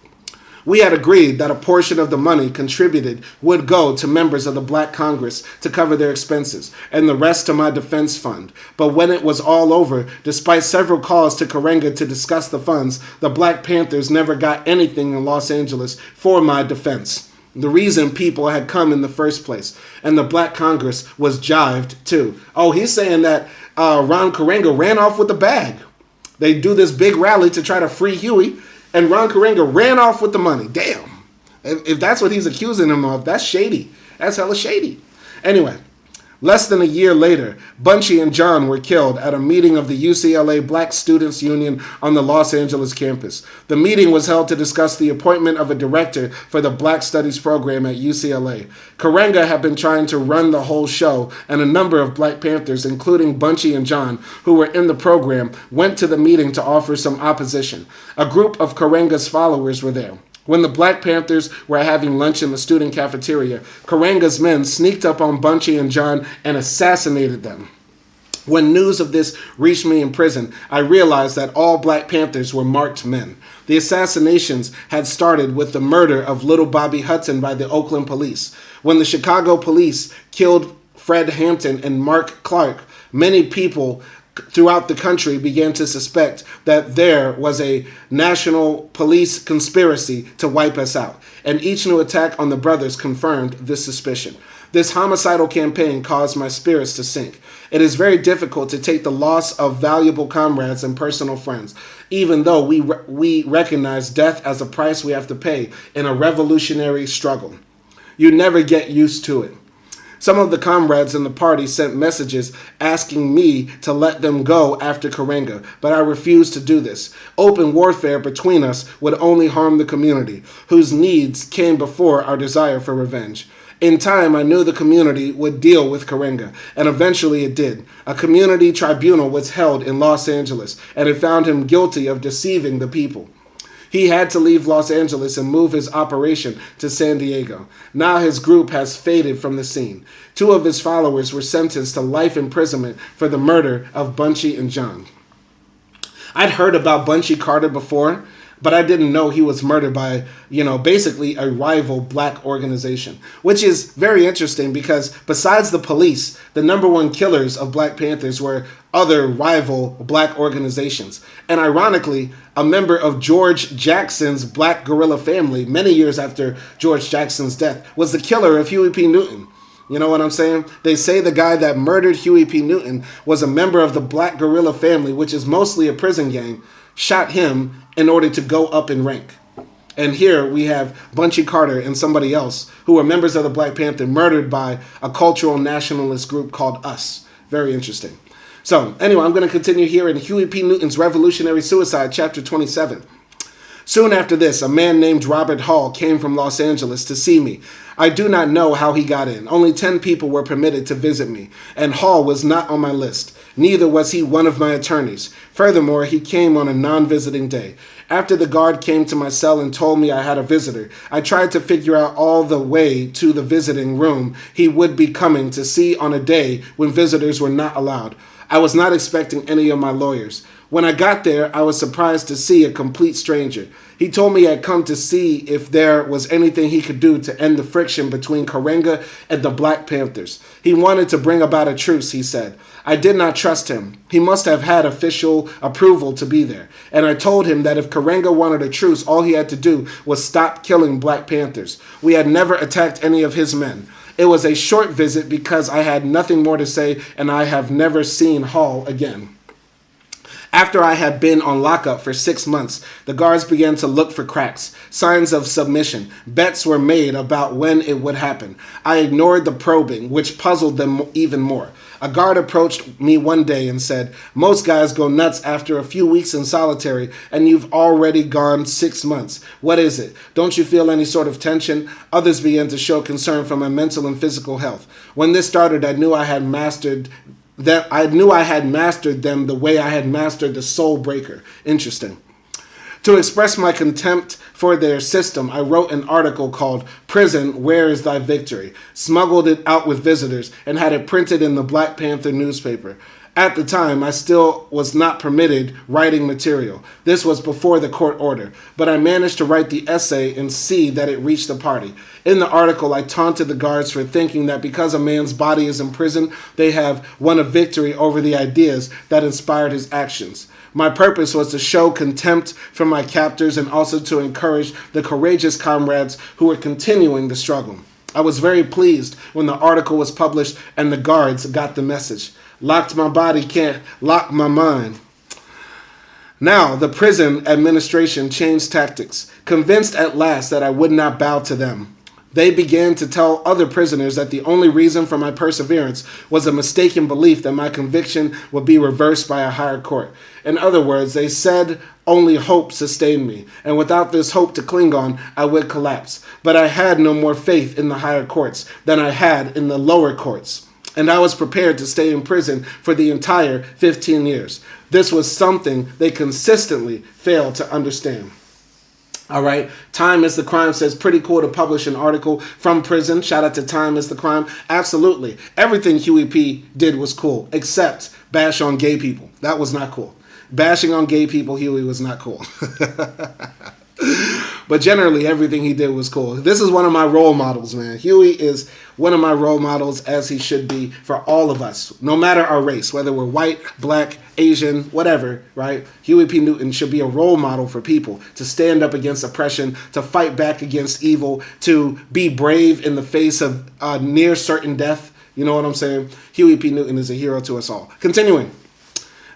We had agreed that a portion of the money contributed would go to members of the Black Congress to cover their expenses, and the rest to my defense fund. But when it was all over, despite several calls to Karenga to discuss the funds, the Black Panthers never got anything in Los Angeles for my defense. The reason people had come in the first place, and the Black Congress was jived too. Oh, he's saying that Ron Karenga ran off with the bag. They do this big rally to try to free Huey, and Ron Karenga ran off with the money. Damn. If that's what he's accusing him of, that's shady. That's hella shady. Anyway, less than a year later, Bunchy and John were killed at a meeting of the UCLA Black Students Union on the Los Angeles campus. The meeting was held to discuss the appointment of a director for the Black Studies program at UCLA. Karenga had been trying to run the whole show, and a number of Black Panthers, including Bunchy and John, who were in the program, went to the meeting to offer some opposition. A group of Karenga's followers were there. When the Black Panthers were having lunch in the student cafeteria, Karenga's men sneaked up on Bunchy and John and assassinated them. When news of this reached me in prison, I realized that all Black Panthers were marked men. The assassinations had started with the murder of little Bobby Hudson by the Oakland police. When the Chicago police killed Fred Hampton and Mark Clark, many people throughout the country began to suspect that there was a national police conspiracy to wipe us out, and each new attack on the brothers confirmed this suspicion. This homicidal campaign caused my spirits to sink. It is very difficult to take the loss of valuable comrades and personal friends, even though we recognize death as a price we have to pay in a revolutionary struggle. You never get used to it. Some of the comrades in the party sent messages asking me to let them go after Karenga, but I refused to do this. Open warfare between us would only harm the community, whose needs came before our desire for revenge. In time, I knew the community would deal with Karenga, and eventually it did. A community tribunal was held in Los Angeles, and it found him guilty of deceiving the people. He had to leave Los Angeles and move his operation to San Diego. Now his group has faded from the scene. 2 of his followers were sentenced to life imprisonment for the murder of Bunchy and John. I'd heard about Bunchy Carter before, but I didn't know he was murdered by, basically a rival black organization, which is very interesting because besides the police, the number one killers of Black Panthers were other rival black organizations. And ironically, a member of George Jackson's Black guerrilla family, many years after George Jackson's death, was the killer of Huey P. Newton. You know what I'm saying? They say the guy that murdered Huey P. Newton was a member of the Black guerrilla family, which is mostly a prison gang, shot him in order to go up in rank. And here we have Bunchy Carter and somebody else who were members of the Black Panther murdered by a cultural nationalist group called US. Very interesting. So anyway, I'm going to continue here in Huey P. Newton's Revolutionary Suicide, chapter 27. Soon after this, a man named Robert Hall came from Los Angeles to see me. I do not know how he got in. Only 10 people were permitted to visit me, and Hall was not on my list. Neither was he one of my attorneys. Furthermore, he came on a non-visiting day. After the guard came to my cell and told me I had a visitor, I tried to figure out all the way to the visiting room he would be coming to see on a day when visitors were not allowed. I was not expecting any of my lawyers. When I got there, I was surprised to see a complete stranger. He told me he had come to see if there was anything he could do to end the friction between Karenga and the Black Panthers. He wanted to bring about a truce, he said. I did not trust him. He must have had official approval to be there. And I told him that if Karenga wanted a truce, all he had to do was stop killing Black Panthers. We had never attacked any of his men. It was a short visit because I had nothing more to say, and I have never seen Hall again. After I had been on lockup for 6 months, the guards began to look for cracks, signs of submission. Bets were made about when it would happen. I ignored the probing, which puzzled them even more. A guard approached me one day and said, "Most guys go nuts after a few weeks in solitary, and you've already gone 6 months. What is it? Don't you feel any sort of tension?" Others began to show concern for my mental and physical health. When this started, I knew I had mastered them the way I had mastered the soul breaker. Interesting. To express my contempt for their system, I wrote an article called "Prison, Where is Thy Victory?", smuggled it out with visitors, and had it printed in the Black Panther newspaper. At the time, I still was not permitted writing material. This was before the court order, but I managed to write the essay and see that it reached the party. In the article, I taunted the guards for thinking that because a man's body is in prison, they have won a victory over the ideas that inspired his actions. My purpose was to show contempt for my captors and also to encourage the courageous comrades who were continuing the struggle. I was very pleased when the article was published and the guards got the message. Locked my body, can't lock my mind. Now, the prison administration changed tactics, convinced at last that I would not bow to them. They began to tell other prisoners that the only reason for my perseverance was a mistaken belief that my conviction would be reversed by a higher court. In other words, they said only hope sustained me, and without this hope to cling on, I would collapse. But I had no more faith in the higher courts than I had in the lower courts, and I was prepared to stay in prison for the entire 15 years. This was something they consistently failed to understand. All right. Time is the Crime says, pretty cool to publish an article from prison. Shout out to Time is the Crime. Absolutely. Everything Huey P did was cool, except bash on gay people. That was not cool. Bashing on gay people, Huey was not cool. But generally, everything he did was cool. This is one of my role models, man. Huey is one of my role models, as he should be for all of us, no matter our race, whether we're white, black, Asian, whatever, right? Huey P. Newton should be a role model for people to stand up against oppression, to fight back against evil, to be brave in the face of near certain death. You know what I'm saying? Huey P. Newton is a hero to us all. Continuing.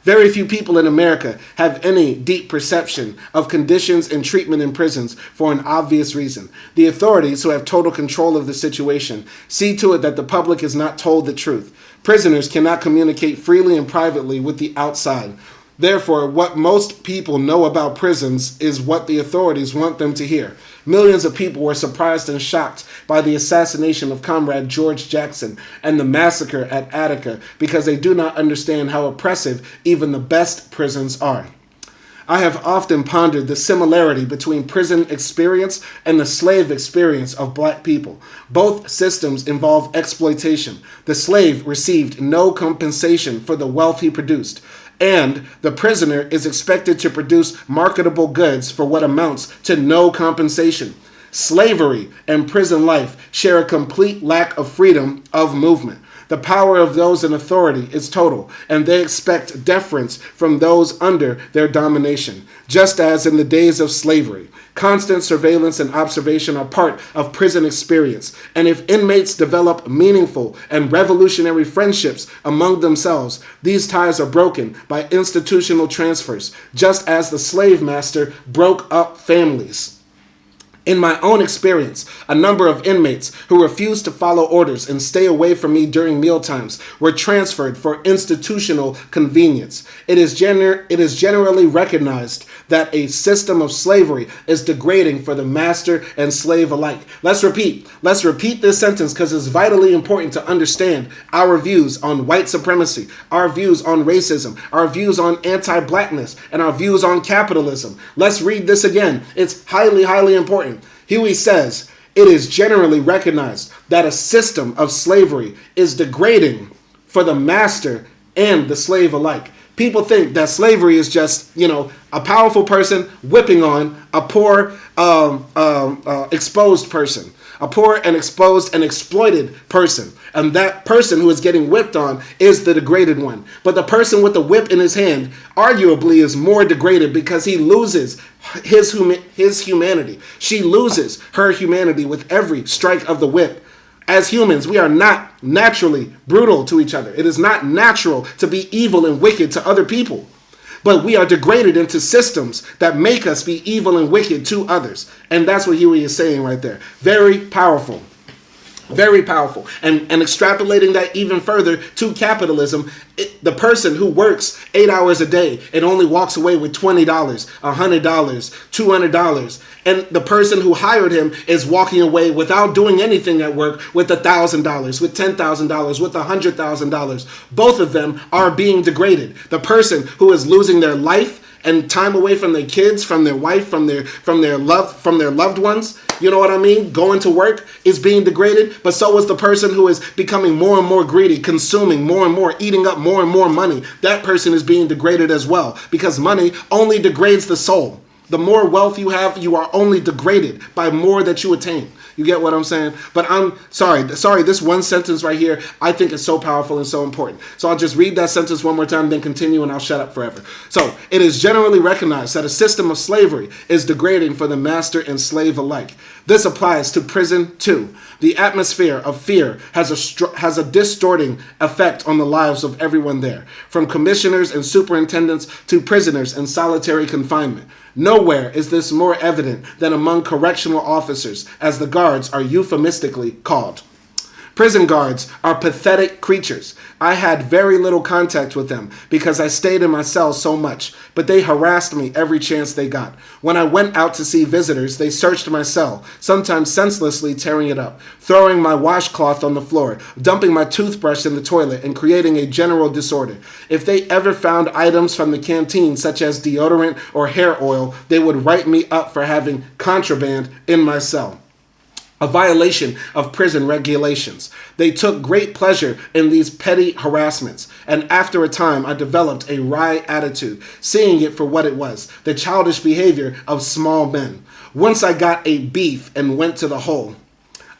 Very few people in America have any deep perception of conditions and treatment in prisons for an obvious reason. The authorities, who have total control of the situation, see to it that the public is not told the truth. Prisoners cannot communicate freely and privately with the outside. Therefore, what most people know about prisons is what the authorities want them to hear. Millions of people were surprised and shocked by the assassination of Comrade George Jackson and the massacre at Attica because they do not understand how oppressive even the best prisons are. I have often pondered the similarity between prison experience and the slave experience of black people. Both systems involve exploitation. The slave received no compensation for the wealth he produced, and the prisoner is expected to produce marketable goods for what amounts to no compensation. Slavery and prison life share a complete lack of freedom of movement. The power of those in authority is total, and they expect deference from those under their domination, just as in the days of slavery. Constant surveillance and observation are part of prison experience, and if inmates develop meaningful and revolutionary friendships among themselves, these ties are broken by institutional transfers, just as the slave master broke up families. In my own experience, a number of inmates who refused to follow orders and stay away from me during mealtimes were transferred for institutional convenience. It is generally recognized that a system of slavery is degrading for the master and slave alike. Let's repeat this sentence because it's vitally important to understand our views on white supremacy, our views on racism, our views on anti-blackness, and our views on capitalism. Let's read this again. It's highly, highly important. Huey says, it is generally recognized that a system of slavery is degrading for the master and the slave alike. People think that slavery is just, a powerful person whipping on a poor, exposed person, a poor and exposed and exploited person. And that person who is getting whipped on is the degraded one. But the person with the whip in his hand arguably is more degraded because he loses his humanity. She loses her humanity with every strike of the whip. As humans, we are not naturally brutal to each other. It is not natural to be evil and wicked to other people. But we are degraded into systems that make us be evil and wicked to others. And that's what Huey is saying right there. Very powerful. Very powerful. And extrapolating that even further to capitalism, the person who works 8 hours a day and only walks away with $20, $100, $200, and the person who hired him is walking away without doing anything at work with $1,000, with $10,000, with $100,000. Both of them are being degraded. The person who is losing their life and time away from their kids, from their wife, from their loved ones, you know what I mean? Going to work is being degraded, but so is the person who is becoming more and more greedy, consuming more and more, eating up more and more money. That person is being degraded as well, because money only degrades the soul. The more wealth you have, you are only degraded by more that you attain. You get what I'm saying? But I'm sorry, this one sentence right here, I think is so powerful and so important. So I'll just read that sentence one more time, then continue, and I'll shut up forever. So it is generally recognized that a system of slavery is degrading for the master and slave alike. This applies to prison too. The atmosphere of fear has a distorting effect on the lives of everyone there, from commissioners and superintendents to prisoners in solitary confinement. Nowhere is this more evident than among correctional officers, as the guards are euphemistically called. Prison guards are pathetic creatures. I had very little contact with them because I stayed in my cell so much, but they harassed me every chance they got. When I went out to see visitors, they searched my cell, sometimes senselessly tearing it up, throwing my washcloth on the floor, dumping my toothbrush in the toilet, and creating a general disorder. If they ever found items from the canteen, such as deodorant or hair oil, they would write me up for having contraband in my cell. A violation of prison regulations. They took great pleasure in these petty harassments, and after a time I developed a wry attitude, seeing it for what it was, the childish behavior of small men. Once I got a beef and went to the hole.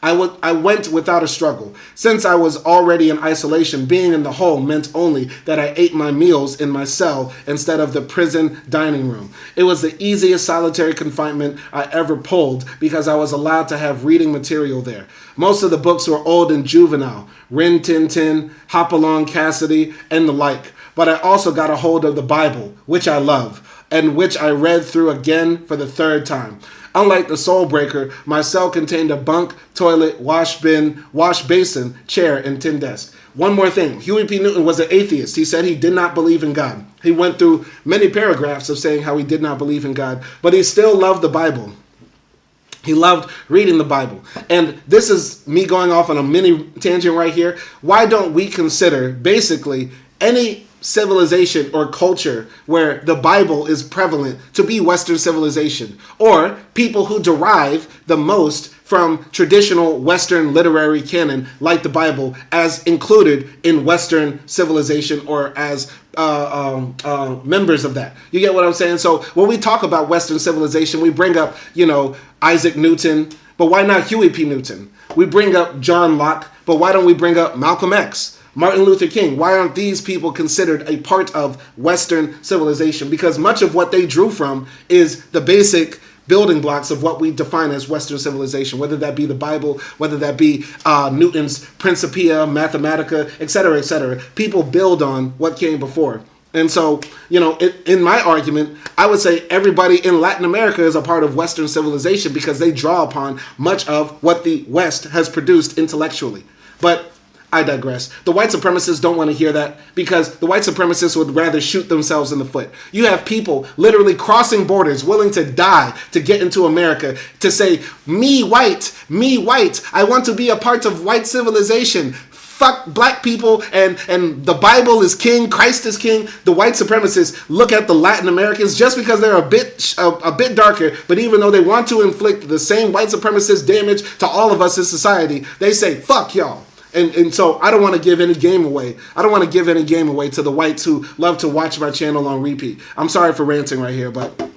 I went without a struggle. Since I was already in isolation, being in the hole meant only that I ate my meals in my cell instead of the prison dining room. It was the easiest solitary confinement I ever pulled because I was allowed to have reading material there. Most of the books were old and juvenile, Rin Tin Tin, Hopalong Cassidy, and the like. But I also got a hold of the Bible, which I love, and which I read through again for the third time. Unlike the Soul Breaker, my cell contained a bunk, toilet, wash bin, wash basin, chair, and tin desk. One more thing. Huey P. Newton was an atheist. He said he did not believe in God. He went through many paragraphs of saying how he did not believe in God, but he still loved the Bible. He loved reading the Bible. And this is me going off on a mini tangent right here. Why don't we consider basically any civilization or culture where the Bible is prevalent to be Western civilization, or people who derive the most from traditional Western literary canon like the Bible as included in Western civilization or as members of that. You get what I'm saying? So when we talk about Western civilization, we bring up, Isaac Newton, but why not Huey P. Newton? We bring up John Locke, but why don't we bring up Malcolm X? Martin Luther King. Why aren't these people considered a part of Western civilization? Because much of what they drew from is the basic building blocks of what we define as Western civilization, whether that be the Bible, whether that be Newton's Principia, Mathematica, etc., etc. People build on what came before. And so, in my argument, I would say everybody in Latin America is a part of Western civilization because they draw upon much of what the West has produced intellectually. But I digress. The white supremacists don't want to hear that because the white supremacists would rather shoot themselves in the foot. You have people literally crossing borders, willing to die to get into America, to say, me white, I want to be a part of white civilization. Fuck black people and the Bible is king, Christ is king. The white supremacists look at the Latin Americans just because they're a bit darker, but even though they want to inflict the same white supremacist damage to all of us in society, they say, fuck y'all. And so I don't want to give any game away. I don't want to give any game away to the whites who love to watch my channel on repeat. I'm sorry for ranting right here, but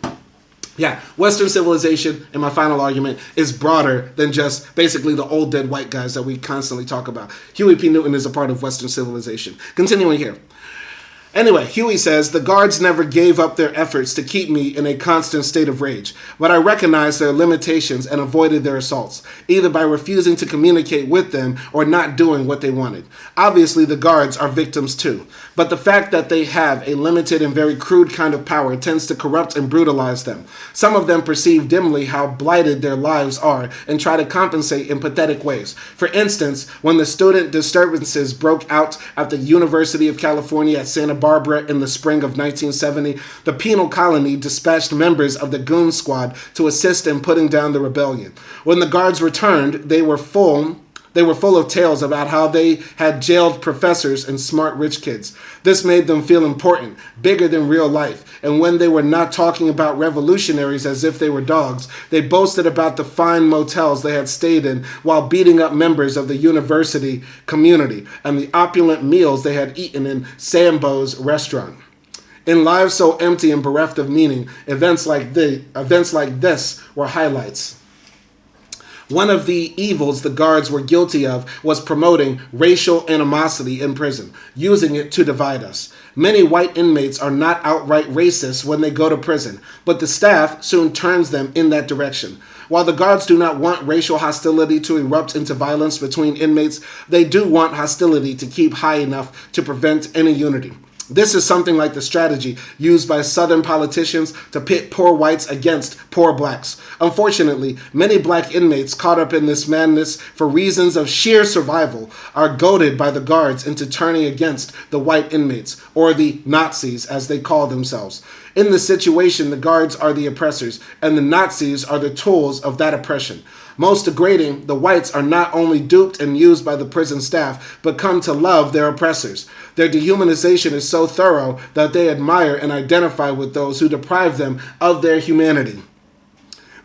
yeah, Western civilization, in my final argument, is broader than just basically the old dead white guys that we constantly talk about. Huey P. Newton is a part of Western civilization. Continuing here. Anyway, Huey says, the guards never gave up their efforts to keep me in a constant state of rage, but I recognized their limitations and avoided their assaults, either by refusing to communicate with them or not doing what they wanted. Obviously, the guards are victims too, but the fact that they have a limited and very crude kind of power tends to corrupt and brutalize them. Some of them perceive dimly how blighted their lives are and try to compensate in pathetic ways. For instance, when the student disturbances broke out at the University of California at Santa Barbara in the spring of 1970, the Penal Colony dispatched members of the Goon Squad to assist in putting down the rebellion. When the guards returned, they were full of tales about how they had jailed professors and smart rich kids. This made them feel important, bigger than real life. And when they were not talking about revolutionaries as if they were dogs, they boasted about the fine motels they had stayed in while beating up members of the university community and the opulent meals they had eaten in Sambo's restaurant. In lives so empty and bereft of meaning, events like this were highlights. One of the evils the guards were guilty of was promoting racial animosity in prison, using it to divide us. Many white inmates are not outright racist when they go to prison, but the staff soon turns them in that direction. While the guards do not want racial hostility to erupt into violence between inmates, they do want hostility to keep high enough to prevent any unity. This is something like the strategy used by Southern politicians to pit poor whites against poor blacks. Unfortunately, many black inmates caught up in this madness for reasons of sheer survival are goaded by the guards into turning against the white inmates, or the Nazis as they call themselves. In this situation, the guards are the oppressors, and the Nazis are the tools of that oppression. Most degrading, the whites are not only duped and used by the prison staff, but come to love their oppressors. Their dehumanization is so thorough that they admire and identify with those who deprive them of their humanity.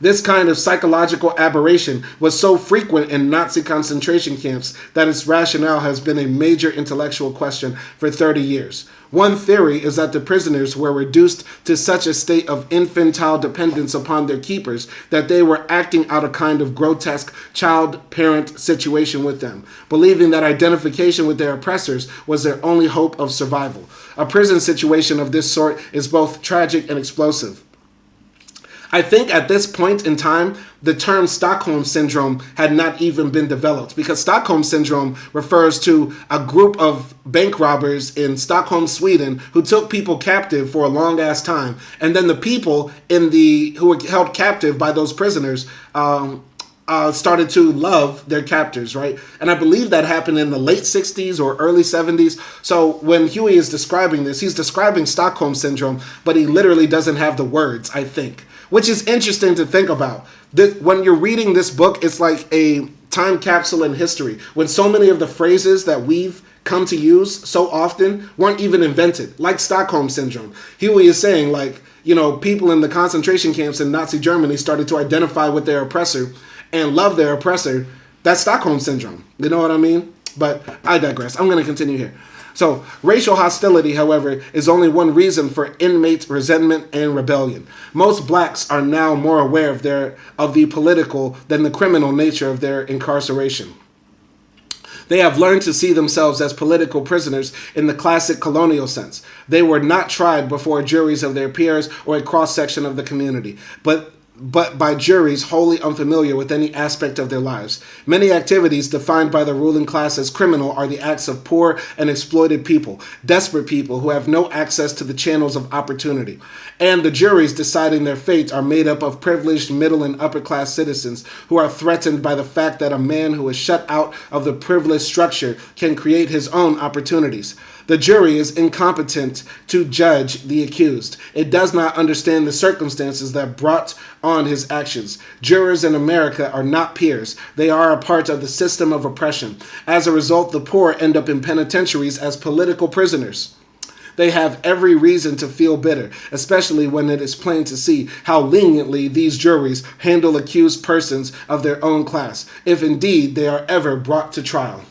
This kind of psychological aberration was so frequent in Nazi concentration camps that its rationale has been a major intellectual question for 30 years. One theory is that the prisoners were reduced to such a state of infantile dependence upon their keepers that they were acting out a kind of grotesque child-parent situation with them, believing that identification with their oppressors was their only hope of survival. A prison situation of this sort is both tragic and explosive. I think at this point in time, the term Stockholm Syndrome had not even been developed, because Stockholm Syndrome refers to a group of bank robbers in Stockholm, Sweden, who took people captive for a long-ass time. And then the people who were held captive by those prisoners started to love their captors, right? And I believe that happened in the late 60s or early 70s. So when Huey is describing this, he's describing Stockholm Syndrome, but he literally doesn't have the words, I think. Which is interesting to think about. When you're reading this book, it's like a time capsule in history, when so many of the phrases that we've come to use so often weren't even invented, like Stockholm Syndrome. Huey is saying, people in the concentration camps in Nazi Germany started to identify with their oppressor and love their oppressor. That's Stockholm Syndrome. You know what I mean? But I digress. I'm going to continue here. So, racial hostility, however, is only one reason for inmate resentment and rebellion. Most blacks are now more aware of the political than the criminal nature of their incarceration. They have learned to see themselves as political prisoners in the classic colonial sense. They were not tried before juries of their peers or a cross-section of the community, but but by juries wholly unfamiliar with any aspect of their lives. Many activities defined by the ruling class as criminal are the acts of poor and exploited people, desperate people who have no access to the channels of opportunity. And the juries deciding their fate are made up of privileged middle and upper class citizens who are threatened by the fact that a man who is shut out of the privileged structure can create his own opportunities. The jury is incompetent to judge the accused. It does not understand the circumstances that brought on his actions. Jurors in America are not peers. They are a part of the system of oppression. As a result, the poor end up in penitentiaries as political prisoners. They have every reason to feel bitter, especially when it is plain to see how leniently these juries handle accused persons of their own class, if indeed they are ever brought to trial.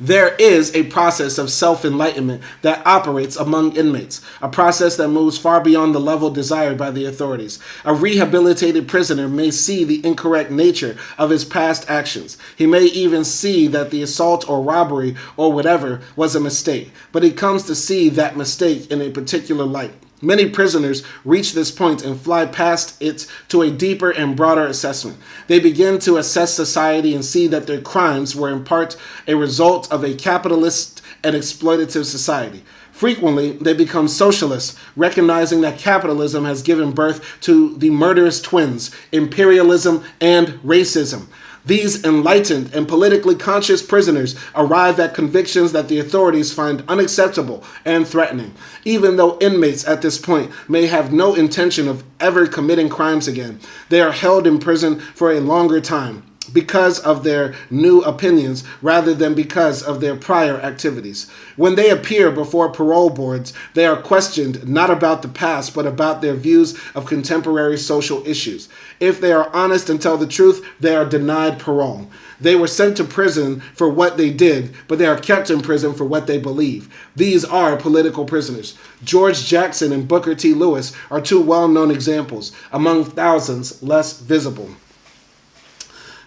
There is a process of self-enlightenment that operates among inmates, a process that moves far beyond the level desired by the authorities. A rehabilitated prisoner may see the incorrect nature of his past actions. He may even see that the assault or robbery or whatever was a mistake, but he comes to see that mistake in a particular light. Many prisoners reach this point and fly past it to a deeper and broader assessment. They begin to assess society and see that their crimes were in part a result of a capitalist and exploitative society. Frequently, they become socialists, recognizing that capitalism has given birth to the murderous twins, imperialism and racism. These enlightened and politically conscious prisoners arrive at convictions that the authorities find unacceptable and threatening. Even though inmates at this point may have no intention of ever committing crimes again, they are held in prison for a longer time because of their new opinions rather than because of their prior activities. When they appear before parole boards, they are questioned not about the past, but about their views of contemporary social issues. If they are honest and tell the truth, they are denied parole. They were sent to prison for what they did, but they are kept in prison for what they believe. These are political prisoners. George Jackson and Booker T. Lewis are two well-known examples, among thousands less visible.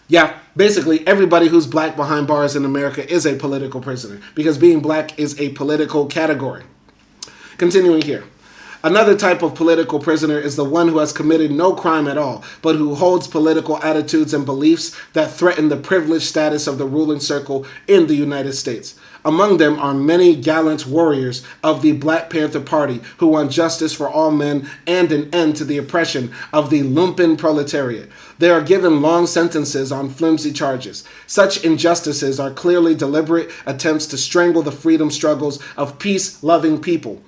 Yeah, basically everybody who's black behind bars in America is a political prisoner because being black is a political category. Continuing here. Another type of political prisoner is the one who has committed no crime at all, but who holds political attitudes and beliefs that threaten the privileged status of the ruling circle in the United States. Among them are many gallant warriors of the Black Panther Party who want justice for all men and an end to the oppression of the lumpen proletariat. They are given long sentences on flimsy charges. Such injustices are clearly deliberate attempts to strangle the freedom struggles of peace-loving people.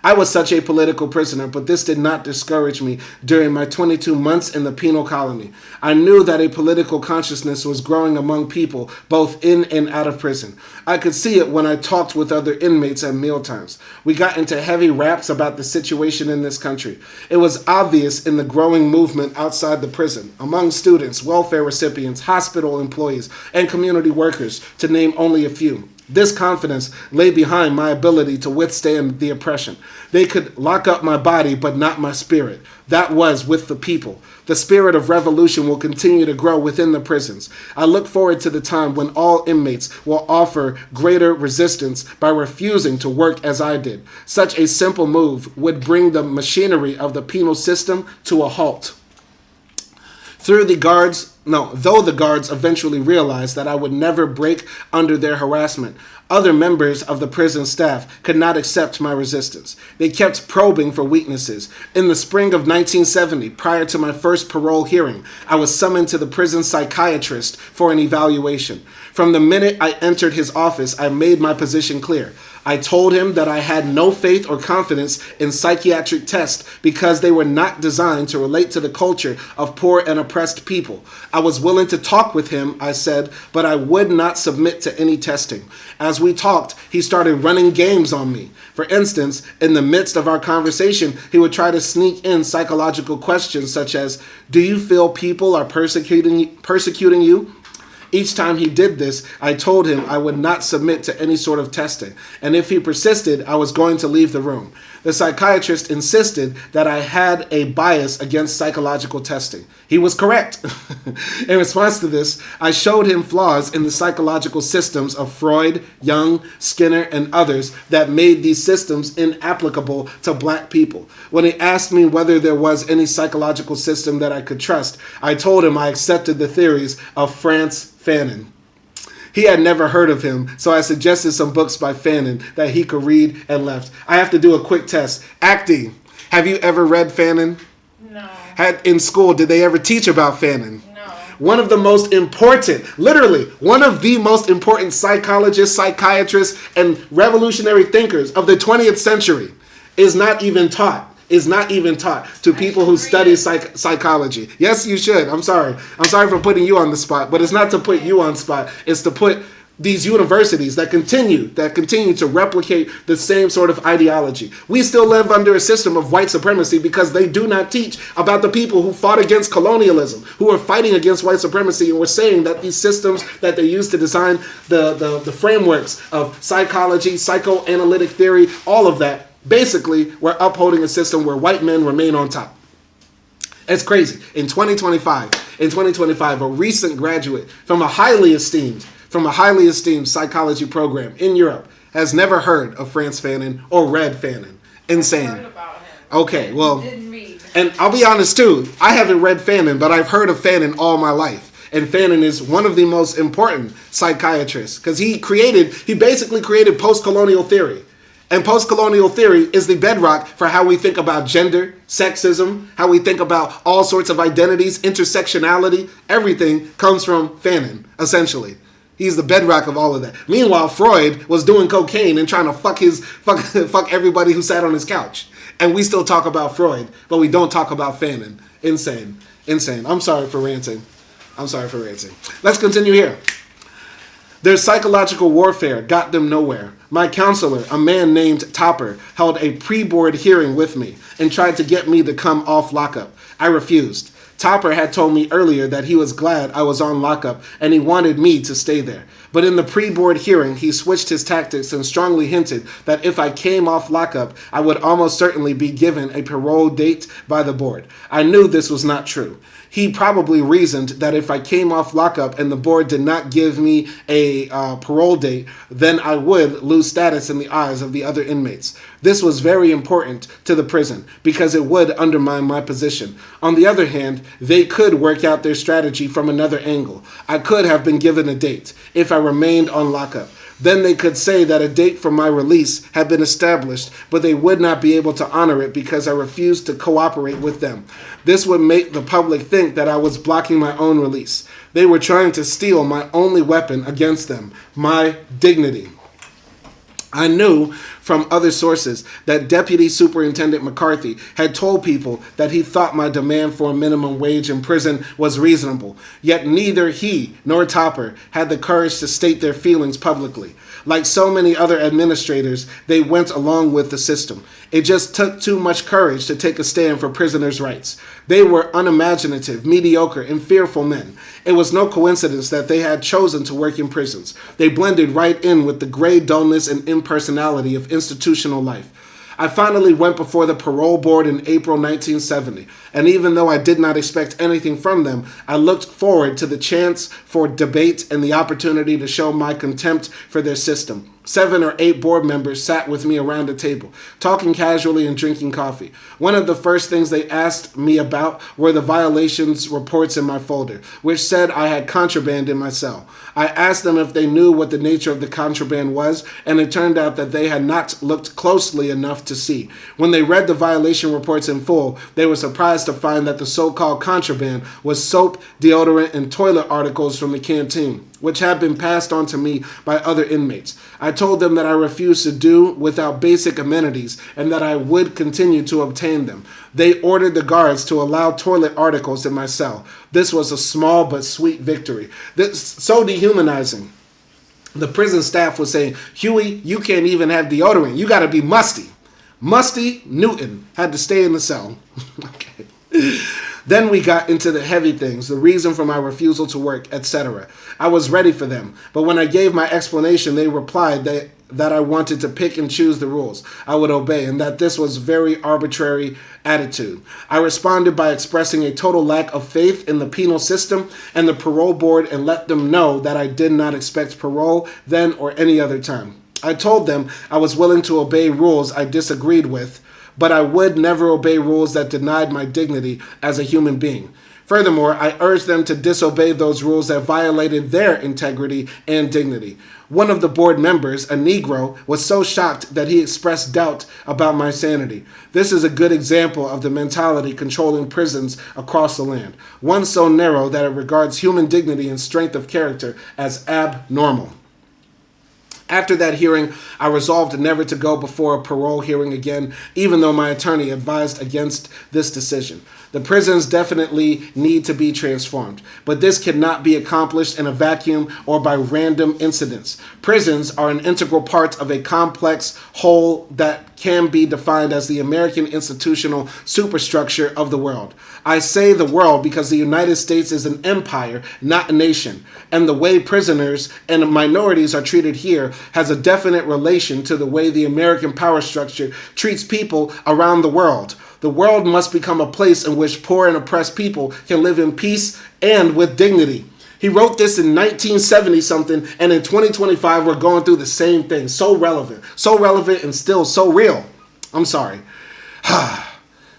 I was such a political prisoner, but this did not discourage me during my 22 months in the Penal Colony. I knew that a political consciousness was growing among people, both in and out of prison. I could see it when I talked with other inmates at mealtimes. We got into heavy raps about the situation in this country. It was obvious in the growing movement outside the prison, among students, welfare recipients, hospital employees, and community workers, to name only a few. This confidence lay behind my ability to withstand the oppression. They could lock up my body, but not my spirit. That was with the people. The spirit of revolution will continue to grow within the prisons. I look forward to the time when all inmates will offer greater resistance by refusing to work as I did. Such a simple move would bring the machinery of the penal system to a halt. Though the guards eventually realized that I would never break under their harassment, other members of the prison staff could not accept my resistance. They kept probing for weaknesses. In the spring of 1970, prior to my first parole hearing, I was summoned to the prison psychiatrist for an evaluation. From the minute I entered his office, I made my position clear. I told him that I had no faith or confidence in psychiatric tests because they were not designed to relate to the culture of poor and oppressed people. I was willing to talk with him, I said, but I would not submit to any testing. As we talked, he started running games on me. For instance, in the midst of our conversation, he would try to sneak in psychological questions such as, "Do you feel people are persecuting you?" Each time he did this, I told him I would not submit to any sort of testing, and if he persisted, I was going to leave the room. The psychiatrist insisted that I had a bias against psychological testing. He was correct. In response to this, I showed him flaws in the psychological systems of Freud, Jung, Skinner, and others that made these systems inapplicable to black people. When he asked me whether there was any psychological system that I could trust, I told him I accepted the theories of Frantz Fanon. He had never heard of him, so I suggested some books by Fanon that he could read and left. I have to do a quick test. Acti, have you ever read Fanon? No. In school, did they ever teach about Fanon? No. One of the most important, literally, one of the most important psychologists, psychiatrists, and revolutionary thinkers of the 20th century is not even taught to people who study psychology. Yes, you should. I'm sorry for putting you on the spot, but it's not to put you on spot. It's to put these universities that continue to replicate the same sort of ideology. We still live under a system of white supremacy because they do not teach about the people who fought against colonialism, who are fighting against white supremacy, and we're saying that these systems that they use to design the frameworks of psychology, psychoanalytic theory, all of that, basically, we're upholding a system where white men remain on top. It's crazy. In 2025, a recent graduate from a highly esteemed psychology program in Europe has never heard of Frantz Fanon or read Fanon. Insane. I heard about him. Okay, well, Didn't read. And I'll be honest too, I haven't read Fanon, but I've heard of Fanon all my life. And Fanon is one of the most important psychiatrists because he basically created post-colonial theory. And post-colonial theory is the bedrock for how we think about gender, sexism, how we think about all sorts of identities, intersectionality. Everything comes from Fanon, essentially. He's the bedrock of all of that. Meanwhile, Freud was doing cocaine and trying to fuck everybody who sat on his couch. And we still talk about Freud, but we don't talk about Fanon. Insane. I'm sorry for ranting. Let's continue here. Their psychological warfare got them nowhere. My counselor, a man named Topper, held a pre-board hearing with me and tried to get me to come off lockup. I refused. Topper had told me earlier that he was glad I was on lockup and he wanted me to stay there. But in the pre-board hearing, he switched his tactics and strongly hinted that if I came off lockup, I would almost certainly be given a parole date by the board. I knew this was not true. He probably reasoned that if I came off lockup and the board did not give me a parole date, then I would lose status in the eyes of the other inmates. This was very important to the prison because it would undermine my position. On the other hand, they could work out their strategy from another angle. I could have been given a date if I remained on lockup. Then they could say that a date for my release had been established, but they would not be able to honor it because I refused to cooperate with them. This would make the public think that I was blocking my own release. They were trying to steal my only weapon against them, my dignity. I knew from other sources that Deputy Superintendent McCarthy had told people that he thought my demand for a minimum wage in prison was reasonable, yet neither he nor Topper had the courage to state their feelings publicly. Like so many other administrators, they went along with the system. It just took too much courage to take a stand for prisoners' rights. They were unimaginative, mediocre, and fearful men. It was no coincidence that they had chosen to work in prisons. They blended right in with the gray dullness and impersonality of institutional life. I finally went before the parole board in April 1970, and even though I did not expect anything from them, I looked forward to the chance for debate and the opportunity to show my contempt for their system. 7 or 8 board members sat with me around a table, talking casually and drinking coffee. One of the first things they asked me about were the violations reports in my folder, which said I had contraband in my cell. I asked them if they knew what the nature of the contraband was, and it turned out that they had not looked closely enough to see. When they read the violation reports in full, they were surprised to find that the so-called contraband was soap, deodorant, and toilet articles from the canteen, which had been passed on to me by other inmates. I told them that I refused to do without basic amenities and that I would continue to obtain them. They ordered the guards to allow toilet articles in my cell. This was a small but sweet victory. This so dehumanizing. The prison staff was saying, "Huey, you can't even have deodorant. You got to be musty." Musty Newton had to stay in the cell. Okay. Then we got into the heavy things, the reason for my refusal to work, etc. I was ready for them, but when I gave my explanation, they replied that that I wanted to pick and choose the rules I would obey, and that this was very arbitrary attitude. I responded by expressing a total lack of faith in the penal system and the parole board, and let them know that I did not expect parole then or any other time. I told them I was willing to obey rules I disagreed with, but I would never obey rules that denied my dignity as a human being. Furthermore, I urged them to disobey those rules that violated their integrity and dignity. One of the board members, a Negro, was so shocked that he expressed doubt about my sanity. This is a good example of the mentality controlling prisons across the land, one so narrow that it regards human dignity and strength of character as abnormal. After that hearing, I resolved never to go before a parole hearing again, even though my attorney advised against this decision. The prisons definitely need to be transformed, but this cannot be accomplished in a vacuum or by random incidents. Prisons are an integral part of a complex whole that can be defined as the American institutional superstructure of the world. I say the world because the United States is an empire, not a nation, and the way prisoners and minorities are treated here has a definite relation to the way the American power structure treats people around the world. The world must become a place in which poor and oppressed people can live in peace and with dignity. He wrote this in 1970-something, and in 2025, we're going through the same thing. So relevant and still so real. I'm sorry.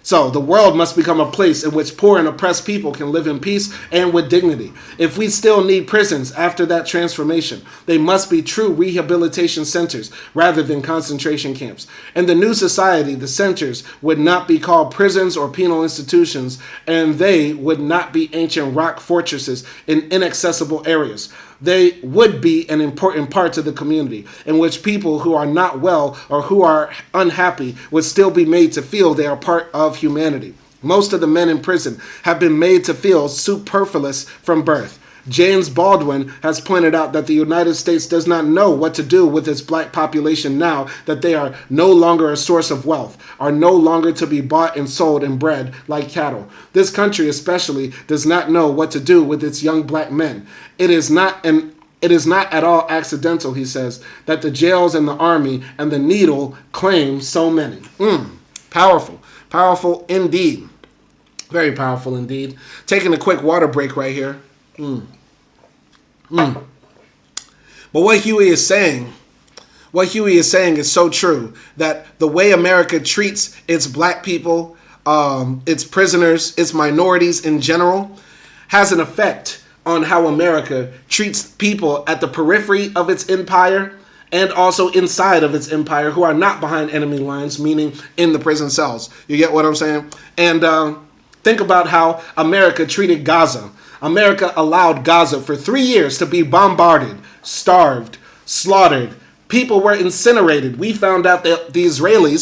So the world must become a place in which poor and oppressed people can live in peace and with dignity. If we still need prisons after that transformation, they must be true rehabilitation centers rather than concentration camps. In the new society, the centers would not be called prisons or penal institutions, and they would not be ancient rock fortresses in inaccessible areas. They would be an important part of the community in which people who are not well or who are unhappy would still be made to feel they are part of humanity. Most of the men in prison have been made to feel superfluous from birth. James Baldwin has pointed out that the United States does not know what to do with its black population now that they are no longer a source of wealth, are no longer to be bought and sold and bred like cattle. This country especially does not know what to do with its young black men. It is not at all accidental, he says, that the jails and the army and the needle claim so many. Powerful. Powerful indeed. Very powerful indeed. Taking a quick water break right here. But what Huey is saying is so true, that the way America treats its black people, its prisoners, its minorities in general, has an effect on how America treats people at the periphery of its empire and also inside of its empire who are not behind enemy lines, meaning in the prison cells. You get what I'm saying? And think about how America treated Gaza. America allowed Gaza for 3 years to be bombarded, starved, slaughtered. People were incinerated. We found out this week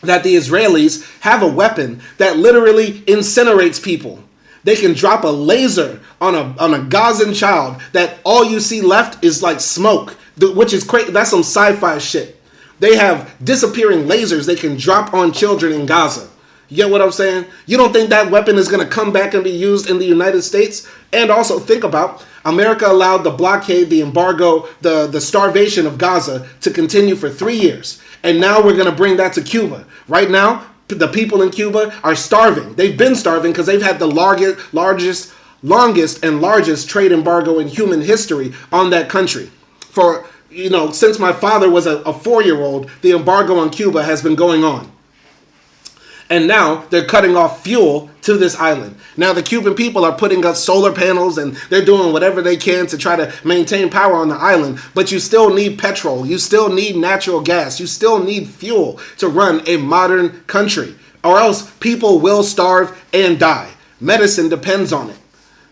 that the Israelis have a weapon that literally incinerates people. They can drop a laser on a Gazan child that all you see left is like smoke, which is crazy. That's some sci-fi shit. They have disappearing lasers they can drop on children in Gaza. You get what I'm saying? You don't think that weapon is going to come back and be used in the United States? And also think about America allowed the blockade, the embargo, the starvation of Gaza to continue for 3 years. And now we're going to bring that to Cuba. Right now, the people in Cuba are starving. They've been starving because they've had the longest and largest trade embargo in human history on that country. For, since my father was a 4-year-old, the embargo on Cuba has been going on. And now they're cutting off fuel to this island. Now the Cuban people are putting up solar panels and they're doing whatever they can to try to maintain power on the island. But you still need petrol. You still need natural gas. You still need fuel to run a modern country. Or else people will starve and die. Medicine depends on it.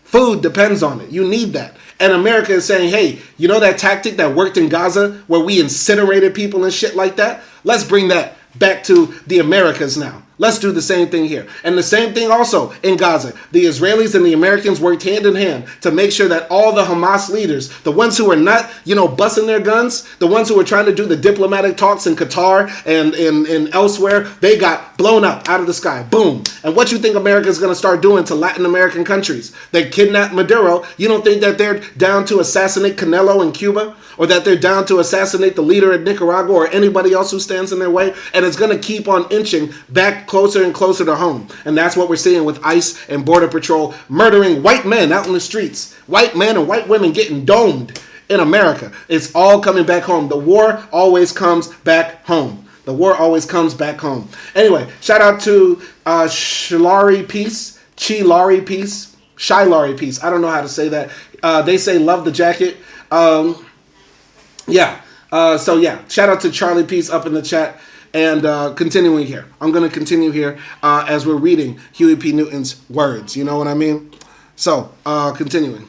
Food depends on it. You need that. And America is saying, hey, you know that tactic that worked in Gaza where we incinerated people and shit like that? Let's bring that back to the Americas now. Let's do the same thing here. And the same thing also in Gaza. The Israelis and the Americans worked hand in hand to make sure that all the Hamas leaders, the ones who are not, busting their guns, the ones who were trying to do the diplomatic talks in Qatar and elsewhere, they got blown up out of the sky. Boom. And what you think America's going to start doing to Latin American countries? They kidnapped Maduro. You don't think that they're down to assassinate Canelo in Cuba? Or that they're down to assassinate the leader in Nicaragua or anybody else who stands in their way? And it's going to keep on inching back closer and closer to home. And that's what we're seeing with ICE and Border Patrol murdering white men out in the streets. White men and white women getting domed in America. It's all coming back home. The war always comes back home. The war always comes back home. Anyway, shout out to Shilari Peace. Chilari Peace. Shilari Peace. I don't know how to say that. They say love the jacket. Shout out to Charlie Peace up in the chat. And continuing here. I'm going to continue here as we're reading Huey P. Newton's words. You know what I mean? So, continuing.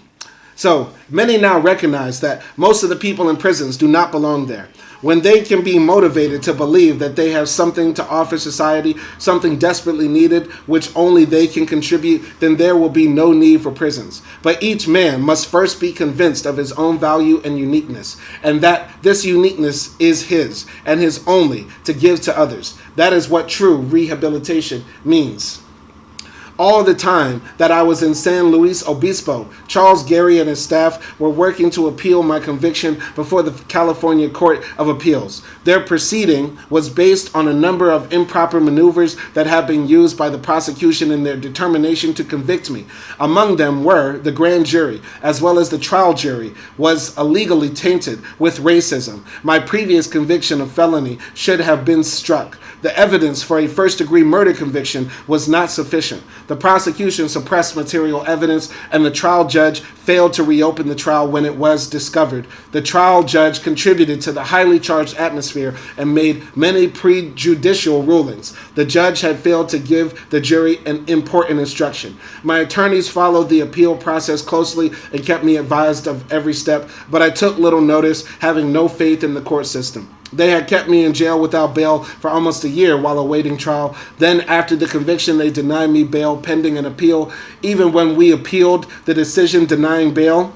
So, many now recognize that most of the people in prisons do not belong there. When they can be motivated to believe that they have something to offer society, something desperately needed, which only they can contribute, then there will be no need for prisons. But each man must first be convinced of his own value and uniqueness, and that this uniqueness is his, and his only, to give to others. That is what true rehabilitation means. All the time that I was in San Luis Obispo, Charles Gary and his staff were working to appeal my conviction before the California Court of Appeals. Their proceeding was based on a number of improper maneuvers that have been used by the prosecution in their determination to convict me. Among them were the grand jury, as well as the trial jury, was illegally tainted with racism. My previous conviction of felony should have been struck. The evidence for a first-degree murder conviction was not sufficient. The prosecution suppressed material evidence, and the trial judge failed to reopen the trial when it was discovered. The trial judge contributed to the highly charged atmosphere and made many prejudicial rulings. The judge had failed to give the jury an important instruction. My attorneys followed the appeal process closely and kept me advised of every step, but I took little notice, having no faith in the court system. They had kept me in jail without bail for almost a year while awaiting trial. Then, after the conviction, they denied me bail pending an appeal. Even when we appealed the decision denying bail,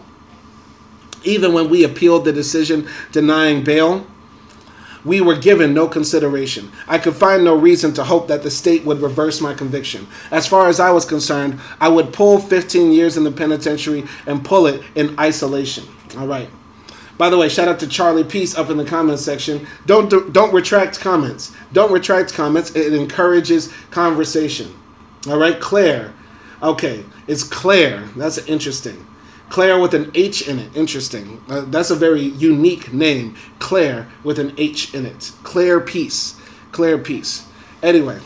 we were given no consideration. I could find no reason to hope that the state would reverse my conviction. As far as I was concerned, I would pull 15 years in the penitentiary and pull it in isolation. All right. By the way, shout out to Charlie Peace up in the comments section. Don't retract comments. Don't retract comments. It encourages conversation. All right, Claire. Okay, it's Claire. That's interesting. Claire with an H in it. Interesting. That's a very unique name. Claire with an H in it. Claire Peace. Claire Peace. Anyway.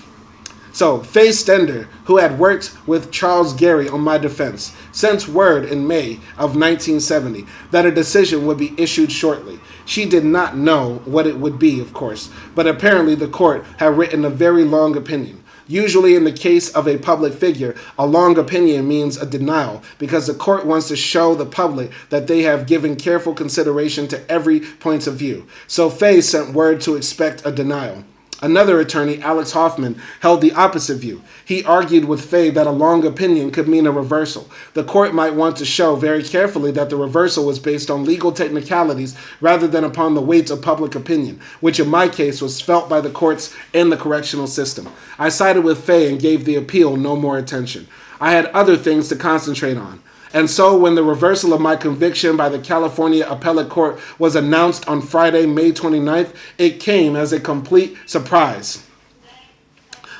So, Faye Stender, who had worked with Charles Gary on my defense, sent word in May of 1970 that a decision would be issued shortly. She did not know what it would be, of course, but apparently the court had written a very long opinion. Usually in the case of a public figure, a long opinion means a denial because the court wants to show the public that they have given careful consideration to every point of view. So Faye sent word to expect a denial. Another attorney, Alex Hoffman, held the opposite view. He argued with Faye that a long opinion could mean a reversal. The court might want to show very carefully that the reversal was based on legal technicalities rather than upon the weight of public opinion, which in my case was felt by the courts and the correctional system. I sided with Faye and gave the appeal no more attention. I had other things to concentrate on. And so when the reversal of my conviction by the California Appellate Court was announced on Friday, May 29th, it came as a complete surprise.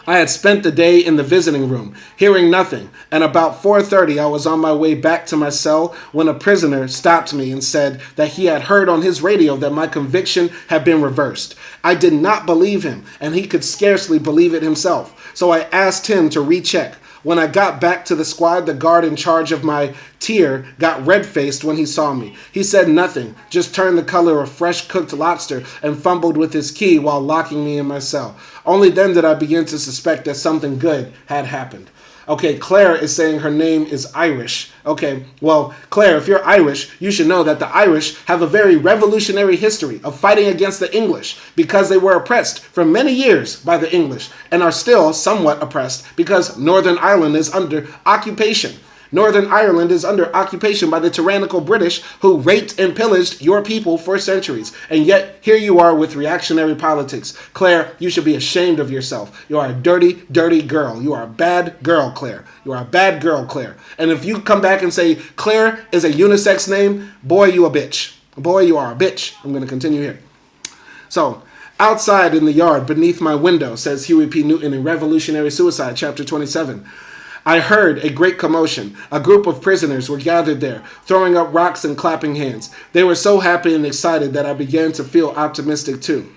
I had spent the day in the visiting room, hearing nothing, and about 4:30 I was on my way back to my cell when a prisoner stopped me and said that he had heard on his radio that my conviction had been reversed. I did not believe him, and he could scarcely believe it himself, so I asked him to recheck. When I got back to the squad, the guard in charge of my tier got red-faced when he saw me. He said nothing, just turned the color of fresh cooked lobster and fumbled with his key while locking me in my cell. Only then did I begin to suspect that something good had happened. Okay, Claire is saying her name is Irish. Okay, well, Claire, if you're Irish, you should know that the Irish have a very revolutionary history of fighting against the English because they were oppressed for many years by the English and are still somewhat oppressed because Northern Ireland is under occupation. Northern Ireland is under occupation by the tyrannical British who raped and pillaged your people for centuries. And yet, here you are with reactionary politics. Claire, you should be ashamed of yourself. You are a dirty, dirty girl. You are a bad girl, Claire. You are a bad girl, Claire. And if you come back and say Claire is a unisex name, boy, you a bitch. Boy, you are a bitch. I'm going to continue here. So, outside in the yard beneath my window, says Huey P. Newton in Revolutionary Suicide, chapter 27. I heard a great commotion. A group of prisoners were gathered there, throwing up rocks and clapping hands. They were so happy and excited that I began to feel optimistic too.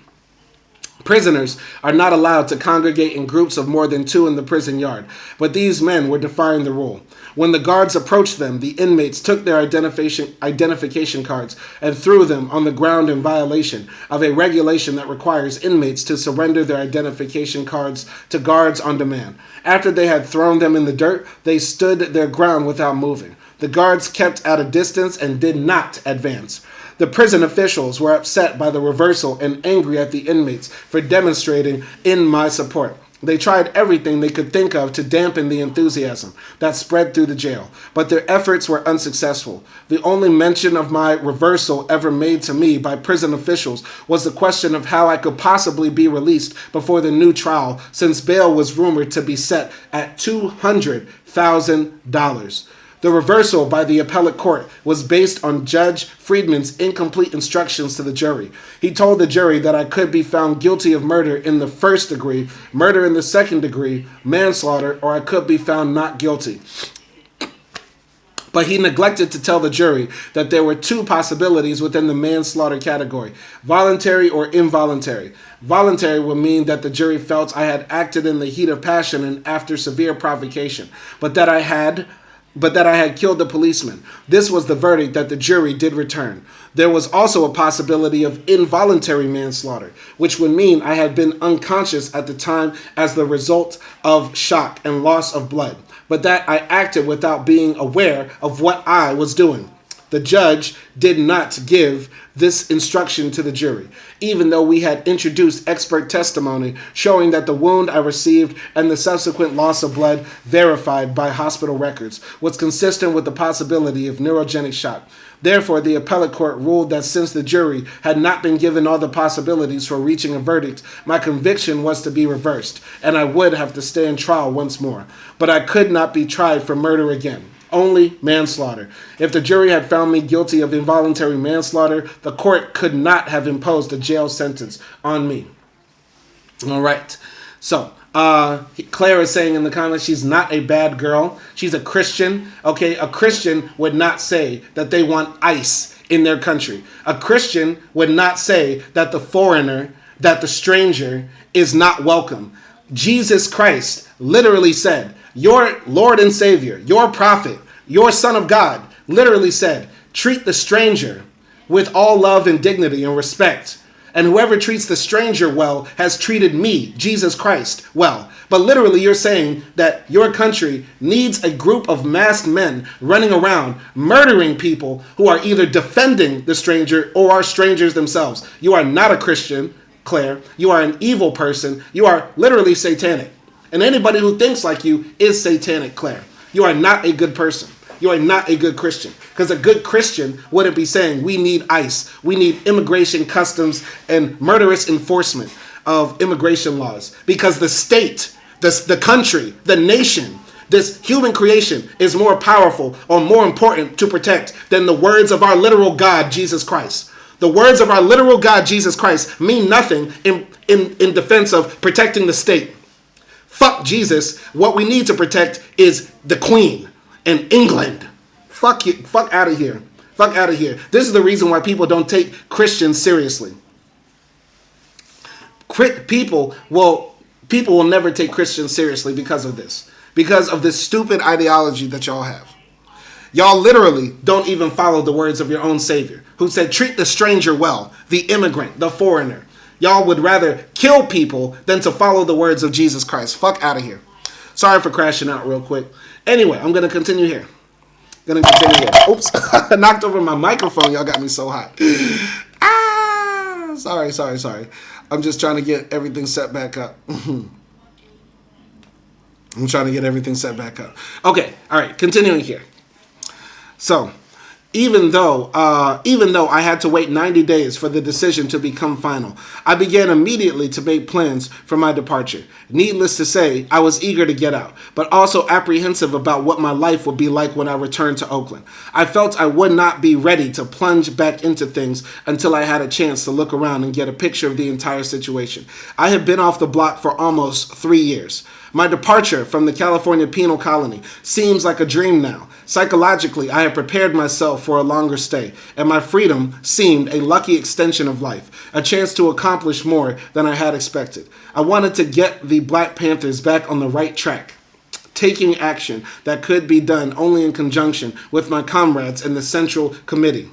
Prisoners are not allowed to congregate in groups of more than 2 in the prison yard, but these men were defying the rule. When the guards approached them, the inmates took their identification cards and threw them on the ground in violation of a regulation that requires inmates to surrender their identification cards to guards on demand. After they had thrown them in the dirt, they stood their ground without moving. The guards kept at a distance and did not advance. The prison officials were upset by the reversal and angry at the inmates for demonstrating in my support. They tried everything they could think of to dampen the enthusiasm that spread through the jail, but their efforts were unsuccessful. The only mention of my reversal ever made to me by prison officials was the question of how I could possibly be released before the new trial, since bail was rumored to be set at $200,000. The reversal by the appellate court was based on Judge Friedman's incomplete instructions to the jury. He told the jury that I could be found guilty of murder in the first degree, murder in the second degree, manslaughter, or I could be found not guilty. But he neglected to tell the jury that there were 2 possibilities within the manslaughter category, voluntary or involuntary. Voluntary would mean that the jury felt I had acted in the heat of passion and after severe provocation, but that I had killed the policeman. This was the verdict that the jury did return. There was also a possibility of involuntary manslaughter, which would mean I had been unconscious at the time as the result of shock and loss of blood, but that I acted without being aware of what I was doing. The judge did not give this instruction to the jury, even though we had introduced expert testimony showing that the wound I received and the subsequent loss of blood verified by hospital records was consistent with the possibility of neurogenic shock. Therefore, the appellate court ruled that since the jury had not been given all the possibilities for reaching a verdict, my conviction was to be reversed, and I would have to stand trial once more. But I could not be tried for murder again. Only manslaughter. If the jury had found me guilty of involuntary manslaughter, the court could not have imposed a jail sentence on me. All right. So, Claire is saying in the comments she's not a bad girl. She's a Christian. Okay, a Christian would not say that they want ICE in their country. A Christian would not say that the foreigner, that the stranger is not welcome. Jesus Christ literally said, your Lord and Savior, your prophet, your Son of God, literally said, treat the stranger with all love and dignity and respect. And whoever treats the stranger well has treated me, Jesus Christ, well. But literally you're saying that your country needs a group of masked men running around murdering people who are either defending the stranger or are strangers themselves. You are not a Christian, Claire. You are an evil person. You are literally satanic. And anybody who thinks like you is satanic, Claire. You are not a good person. You are not a good Christian. Because a good Christian wouldn't be saying we need ICE. We need immigration, customs, and murderous enforcement of immigration laws. Because the state, the country, the nation, this human creation is more powerful or more important to protect than the words of our literal God, Jesus Christ. The words of our literal God, Jesus Christ, mean nothing in defense of protecting the state. Fuck Jesus. What we need to protect is the Queen and England. Fuck you. Fuck out of here. Fuck out of here. This is the reason why people don't take Christians seriously. People will never take Christians seriously because of this. Because of this stupid ideology that y'all have. Y'all literally don't even follow the words of your own Savior, who said, treat the stranger well, the immigrant, the foreigner. Y'all would rather kill people than to follow the words of Jesus Christ. Fuck out of here. Sorry for crashing out real quick. Anyway, I'm going to continue here. Oops. I knocked over my microphone. Y'all got me so hot. Sorry. I'm just trying to get everything set back up. Okay, all right, continuing here. So, even though I had to wait 90 days for the decision to become final, I began immediately to make plans for my departure. Needless to say, I was eager to get out, but also apprehensive about what my life would be like when I returned to Oakland. I felt I would not be ready to plunge back into things until I had a chance to look around and get a picture of the entire situation. I had been off the block for almost 3 years. My departure from the California Penal Colony seems like a dream now. Psychologically, I had prepared myself for a longer stay, and my freedom seemed a lucky extension of life, a chance to accomplish more than I had expected. I wanted to get the Black Panthers back on the right track, taking action that could be done only in conjunction with my comrades in the Central Committee.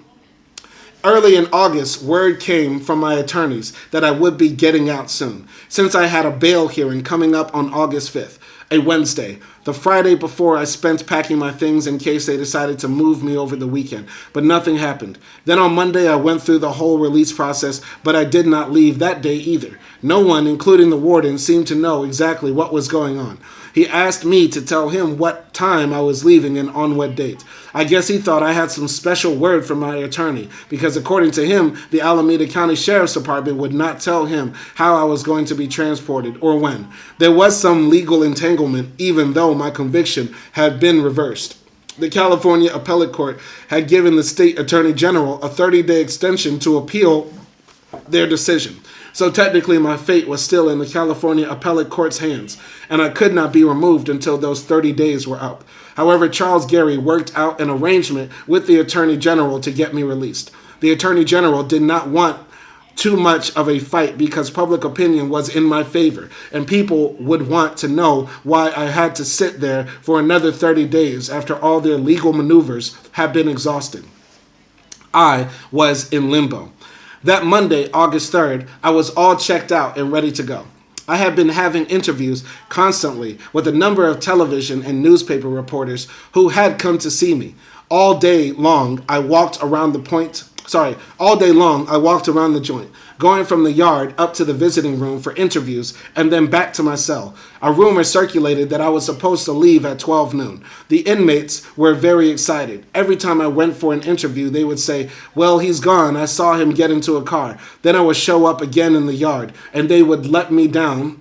Early in August, word came from my attorneys that I would be getting out soon, since I had a bail hearing coming up on August 5th, a Wednesday, the Friday before I spent packing my things in case they decided to move me over the weekend, but nothing happened. Then on Monday, I went through the whole release process, but I did not leave that day either. No one, including the warden, seemed to know exactly what was going on. He asked me to tell him what time I was leaving and on what date. I guess he thought I had some special word from my attorney, because according to him, the Alameda County Sheriff's Department would not tell him how I was going to be transported or when. There was some legal entanglement, even though my conviction had been reversed. The California Appellate Court had given the State Attorney General a 30-day extension to appeal their decision. So technically my fate was still in the California Appellate Court's hands, and I could not be removed until those 30 days were up. However, Charles Gary worked out an arrangement with the Attorney General to get me released. The Attorney General did not want too much of a fight because public opinion was in my favor, and people would want to know why I had to sit there for another 30 days after all their legal maneuvers had been exhausted. I was in limbo. That Monday, August 3rd, I was all checked out and ready to go. I had been having interviews constantly with a number of television and newspaper reporters who had come to see me. All day long, I walked around the joint, going from the yard up to the visiting room for interviews and then back to my cell. A rumor circulated that I was supposed to leave at 12 noon. The inmates were very excited. Every time I went for an interview, they would say, "Well, he's gone. I saw him get into a car." Then I would show up again in the yard, and they would let me down.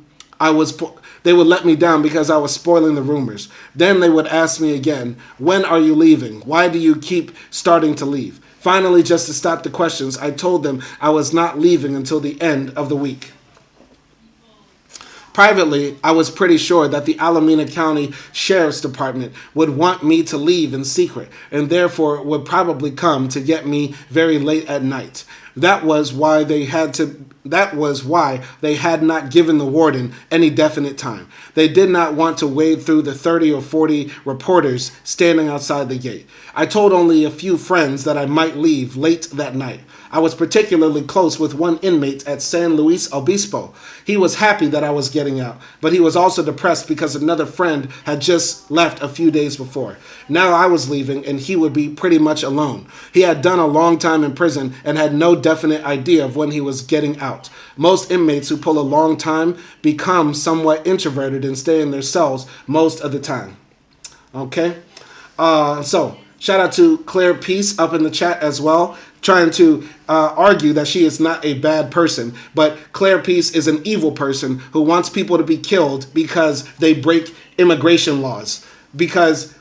They would let me down because I was spoiling the rumors. Then they would ask me again, "When are you leaving? Why do you keep starting to leave?" Finally, just to stop the questions, I told them I was not leaving until the end of the week. Privately, I was pretty sure that the Alameda County Sheriff's Department would want me to leave in secret, and therefore would probably come to get me very late at night. That was why they had not given the warden any definite time. They did not want to wade through the 30 or 40 reporters standing outside the gate. I told only a few friends that I might leave late that night. I was particularly close with one inmate at San Luis Obispo. He was happy that I was getting out, but he was also depressed because another friend had just left a few days before. Now I was leaving, and he would be pretty much alone. He had done a long time in prison and had no definite idea of when he was getting out. Most inmates who pull a long time become somewhat introverted and stay in their cells most of the time. Okay? So shout out to Claire Peace up in the chat as well, trying to argue that she is not a bad person, but Claire Peace is an evil person who wants people to be killed because they break immigration laws. Because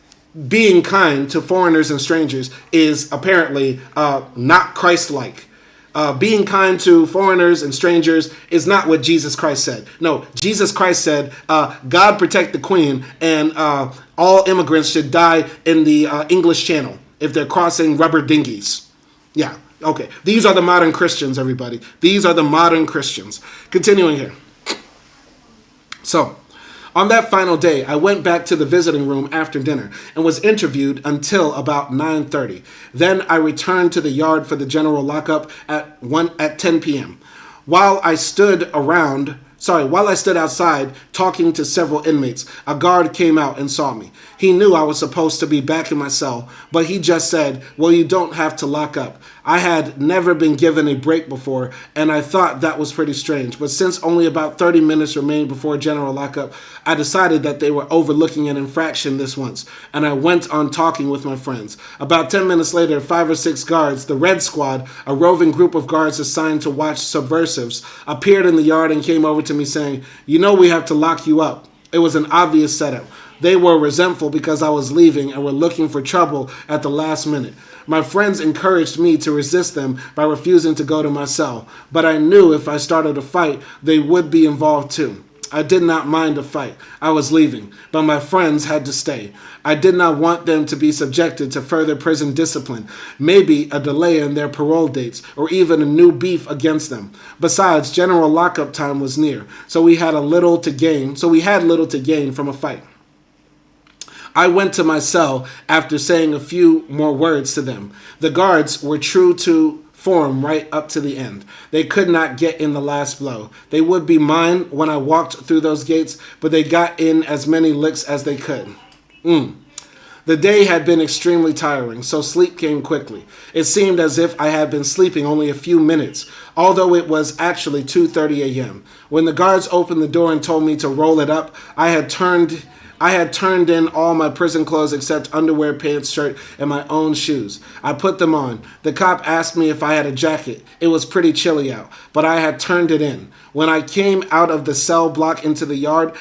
being kind to foreigners and strangers is apparently not Christ-like. Being kind to foreigners and strangers is not what Jesus Christ said. No, Jesus Christ said, God protect the Queen, and all immigrants should die in the English Channel if they're crossing rubber dinghies. Yeah, okay. These are the modern Christians, everybody. These are the modern Christians. Continuing here. So, on that final day, I went back to the visiting room after dinner and was interviewed until about 9:30. Then I returned to the yard for the general lockup at 10 p.m. While I stood around While I stood outside talking to several inmates, a guard came out and saw me. He knew I was supposed to be back in my cell, but he just said, "Well, you don't have to lock up." I had never been given a break before, and I thought that was pretty strange. But since only about 30 minutes remained before general lockup, I decided that they were overlooking an infraction this once, and I went on talking with my friends. About 10 minutes later, 5 or 6 guards, the Red Squad, a roving group of guards assigned to watch subversives, appeared in the yard and came over to me saying, "You know we have to lock you up." It was an obvious setup. They were resentful because I was leaving and were looking for trouble at the last minute. My friends encouraged me to resist them by refusing to go to my cell, but I knew if I started a fight, they would be involved too. I did not mind a fight. I was leaving, but my friends had to stay. I did not want them to be subjected to further prison discipline, maybe a delay in their parole dates, or even a new beef against them. Besides, general lockup time was near, so we had little to gain from a fight. I went to my cell after saying a few more words to them. The guards were true to form right up to the end. They could not get in the last blow. They would be mine when I walked through those gates, but they got in as many licks as they could. The day had been extremely tiring, so sleep came quickly. It seemed as if I had been sleeping only a few minutes, although it was actually 2:30 a.m. When the guards opened the door and told me to roll it up, I had turned in all my prison clothes except underwear, pants, shirt, and my own shoes. I put them on. The cop asked me if I had a jacket. It was pretty chilly out, but I had turned it in. When I came out of the cell block into the yard,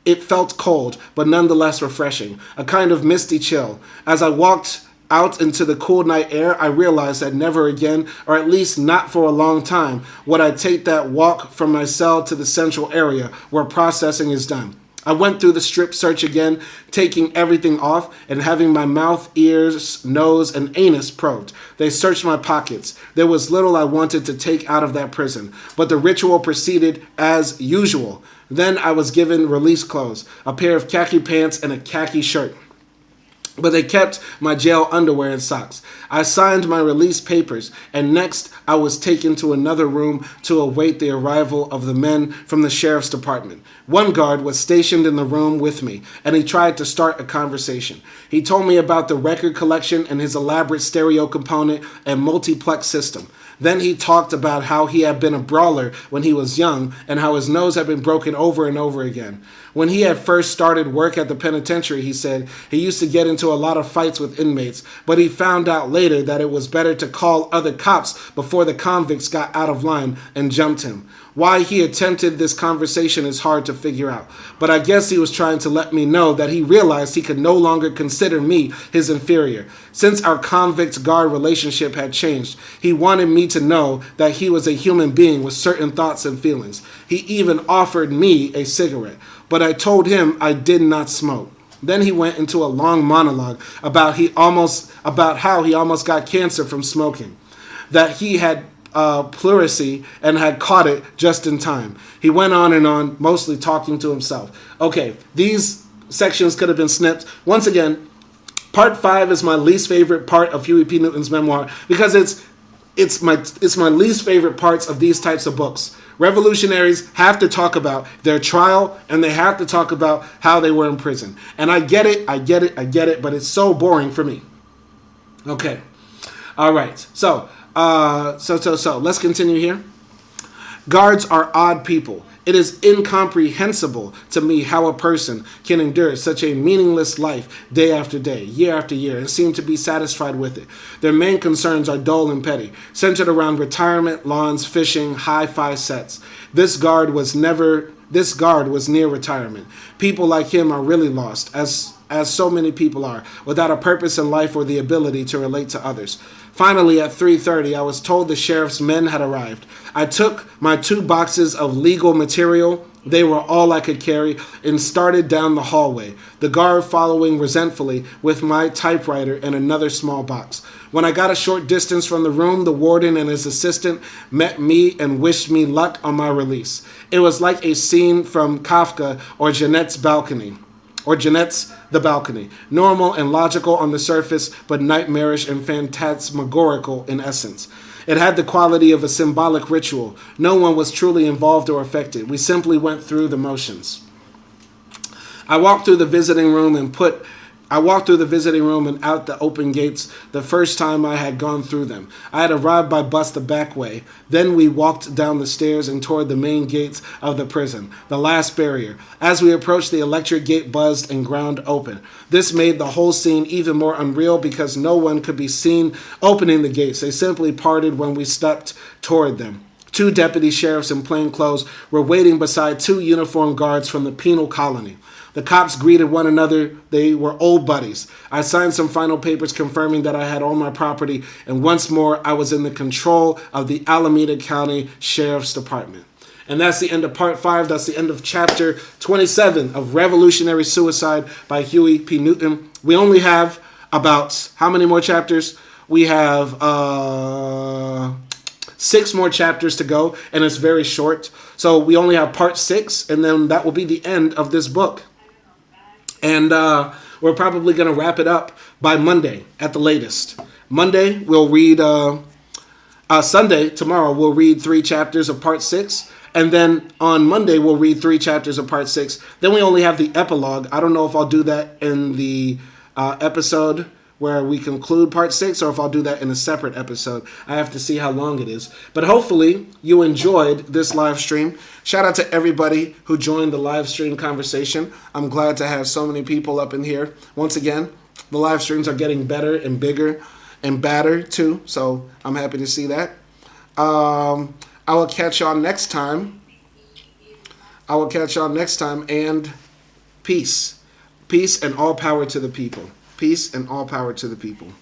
it felt cold, but nonetheless refreshing, a kind of misty chill. As I walked out into the cool night air, I realized that never again, or at least not for a long time, would I take that walk from my cell to the central area where processing is done. I went through the strip search again, taking everything off and having my mouth, ears, nose, and anus probed. They searched my pockets. There was little I wanted to take out of that prison, but the ritual proceeded as usual. Then I was given release clothes, a pair of khaki pants and a khaki shirt. But they kept my jail underwear and socks. I signed my release papers, and next I was taken to another room to await the arrival of the men from the sheriff's department. One guard was stationed in the room with me, and he tried to start a conversation. He told me about the record collection and his elaborate stereo component and multiplex system. Then he talked about how he had been a brawler when he was young and how his nose had been broken over and over again. When he had first started work at the penitentiary, he said, he used to get into a lot of fights with inmates, but he found out later that it was better to call other cops before the convicts got out of line and jumped him. Why he attempted this conversation is hard to figure out, but I guess he was trying to let me know that he realized he could no longer consider me his inferior. Since our convict-guard relationship had changed, he wanted me to know that he was a human being with certain thoughts and feelings. He even offered me a cigarette, but I told him I did not smoke. Then he went into a long monologue about how he almost got cancer from smoking, that he had pleurisy and had caught it just in time. He went on and on, mostly talking to himself. Okay, these sections could have been snipped. Once again, part 5 is my least favorite part of Huey P. Newton's memoir because it's my least favorite parts of these types of books. Revolutionaries have to talk about their trial and they have to talk about how they were in prison. And I get it, but it's so boring for me. Okay. All right. So let's continue here. Guards are odd people. It is incomprehensible to me how a person can endure such a meaningless life day after day, year after year, and seem to be satisfied with it. Their main concerns are dull and petty, centered around retirement, lawns, fishing, hi-fi sets. This guard was near retirement. People like him are really lost, as so many people are, without a purpose in life or the ability to relate to others. Finally, at 3:30, I was told the sheriff's men had arrived. I took my 2 boxes of legal material, they were all I could carry, and started down the hallway, the guard following resentfully with my typewriter and another small box. When I got a short distance from the room, the warden and his assistant met me and wished me luck on my release. It was like a scene from Kafka or Jeanette's balcony. or Jeanette's The Balcony. Normal and logical on the surface, but nightmarish and phantasmagorical in essence. It had the quality of a symbolic ritual. No one was truly involved or affected. We simply went through the motions. I walked through the visiting room and out the open gates the first time I had gone through them. I had arrived by bus the back way. Then we walked down the stairs and toward the main gates of the prison, the last barrier. As we approached, the electric gate buzzed and ground open. This made the whole scene even more unreal because no one could be seen opening the gates. They simply parted when we stepped toward them. 2 deputy sheriffs in plain clothes were waiting beside 2 uniformed guards from the Penal Colony. The cops greeted one another. They were old buddies. I signed some final papers confirming that I had all my property, and once more I was in the control of the Alameda County Sheriff's Department. And that's the end of part 5. That's the end of chapter 27 of Revolutionary Suicide by Huey P. Newton. We only have about, how many more chapters? We have 6 more chapters to go, and it's very short. So we only have part 6, and then that will be the end of this book. And we're probably going to wrap it up by Monday at the latest. Monday, we'll read, Sunday, tomorrow, we'll read 3 chapters of part 6. And then on Monday, we'll read 3 chapters of part 6. Then we only have the epilogue. I don't know if I'll do that in the episode where we conclude part 6 or if I'll do that in a separate episode. I have to see how long it is. But hopefully you enjoyed this live stream. Shout out to everybody who joined the live stream conversation. I'm glad to have so many people up in here. Once again, the live streams are getting better and bigger and badder too. So I'm happy to see that. I will catch y'all next time. And peace. Peace and all power to the people. Peace and all power to the people.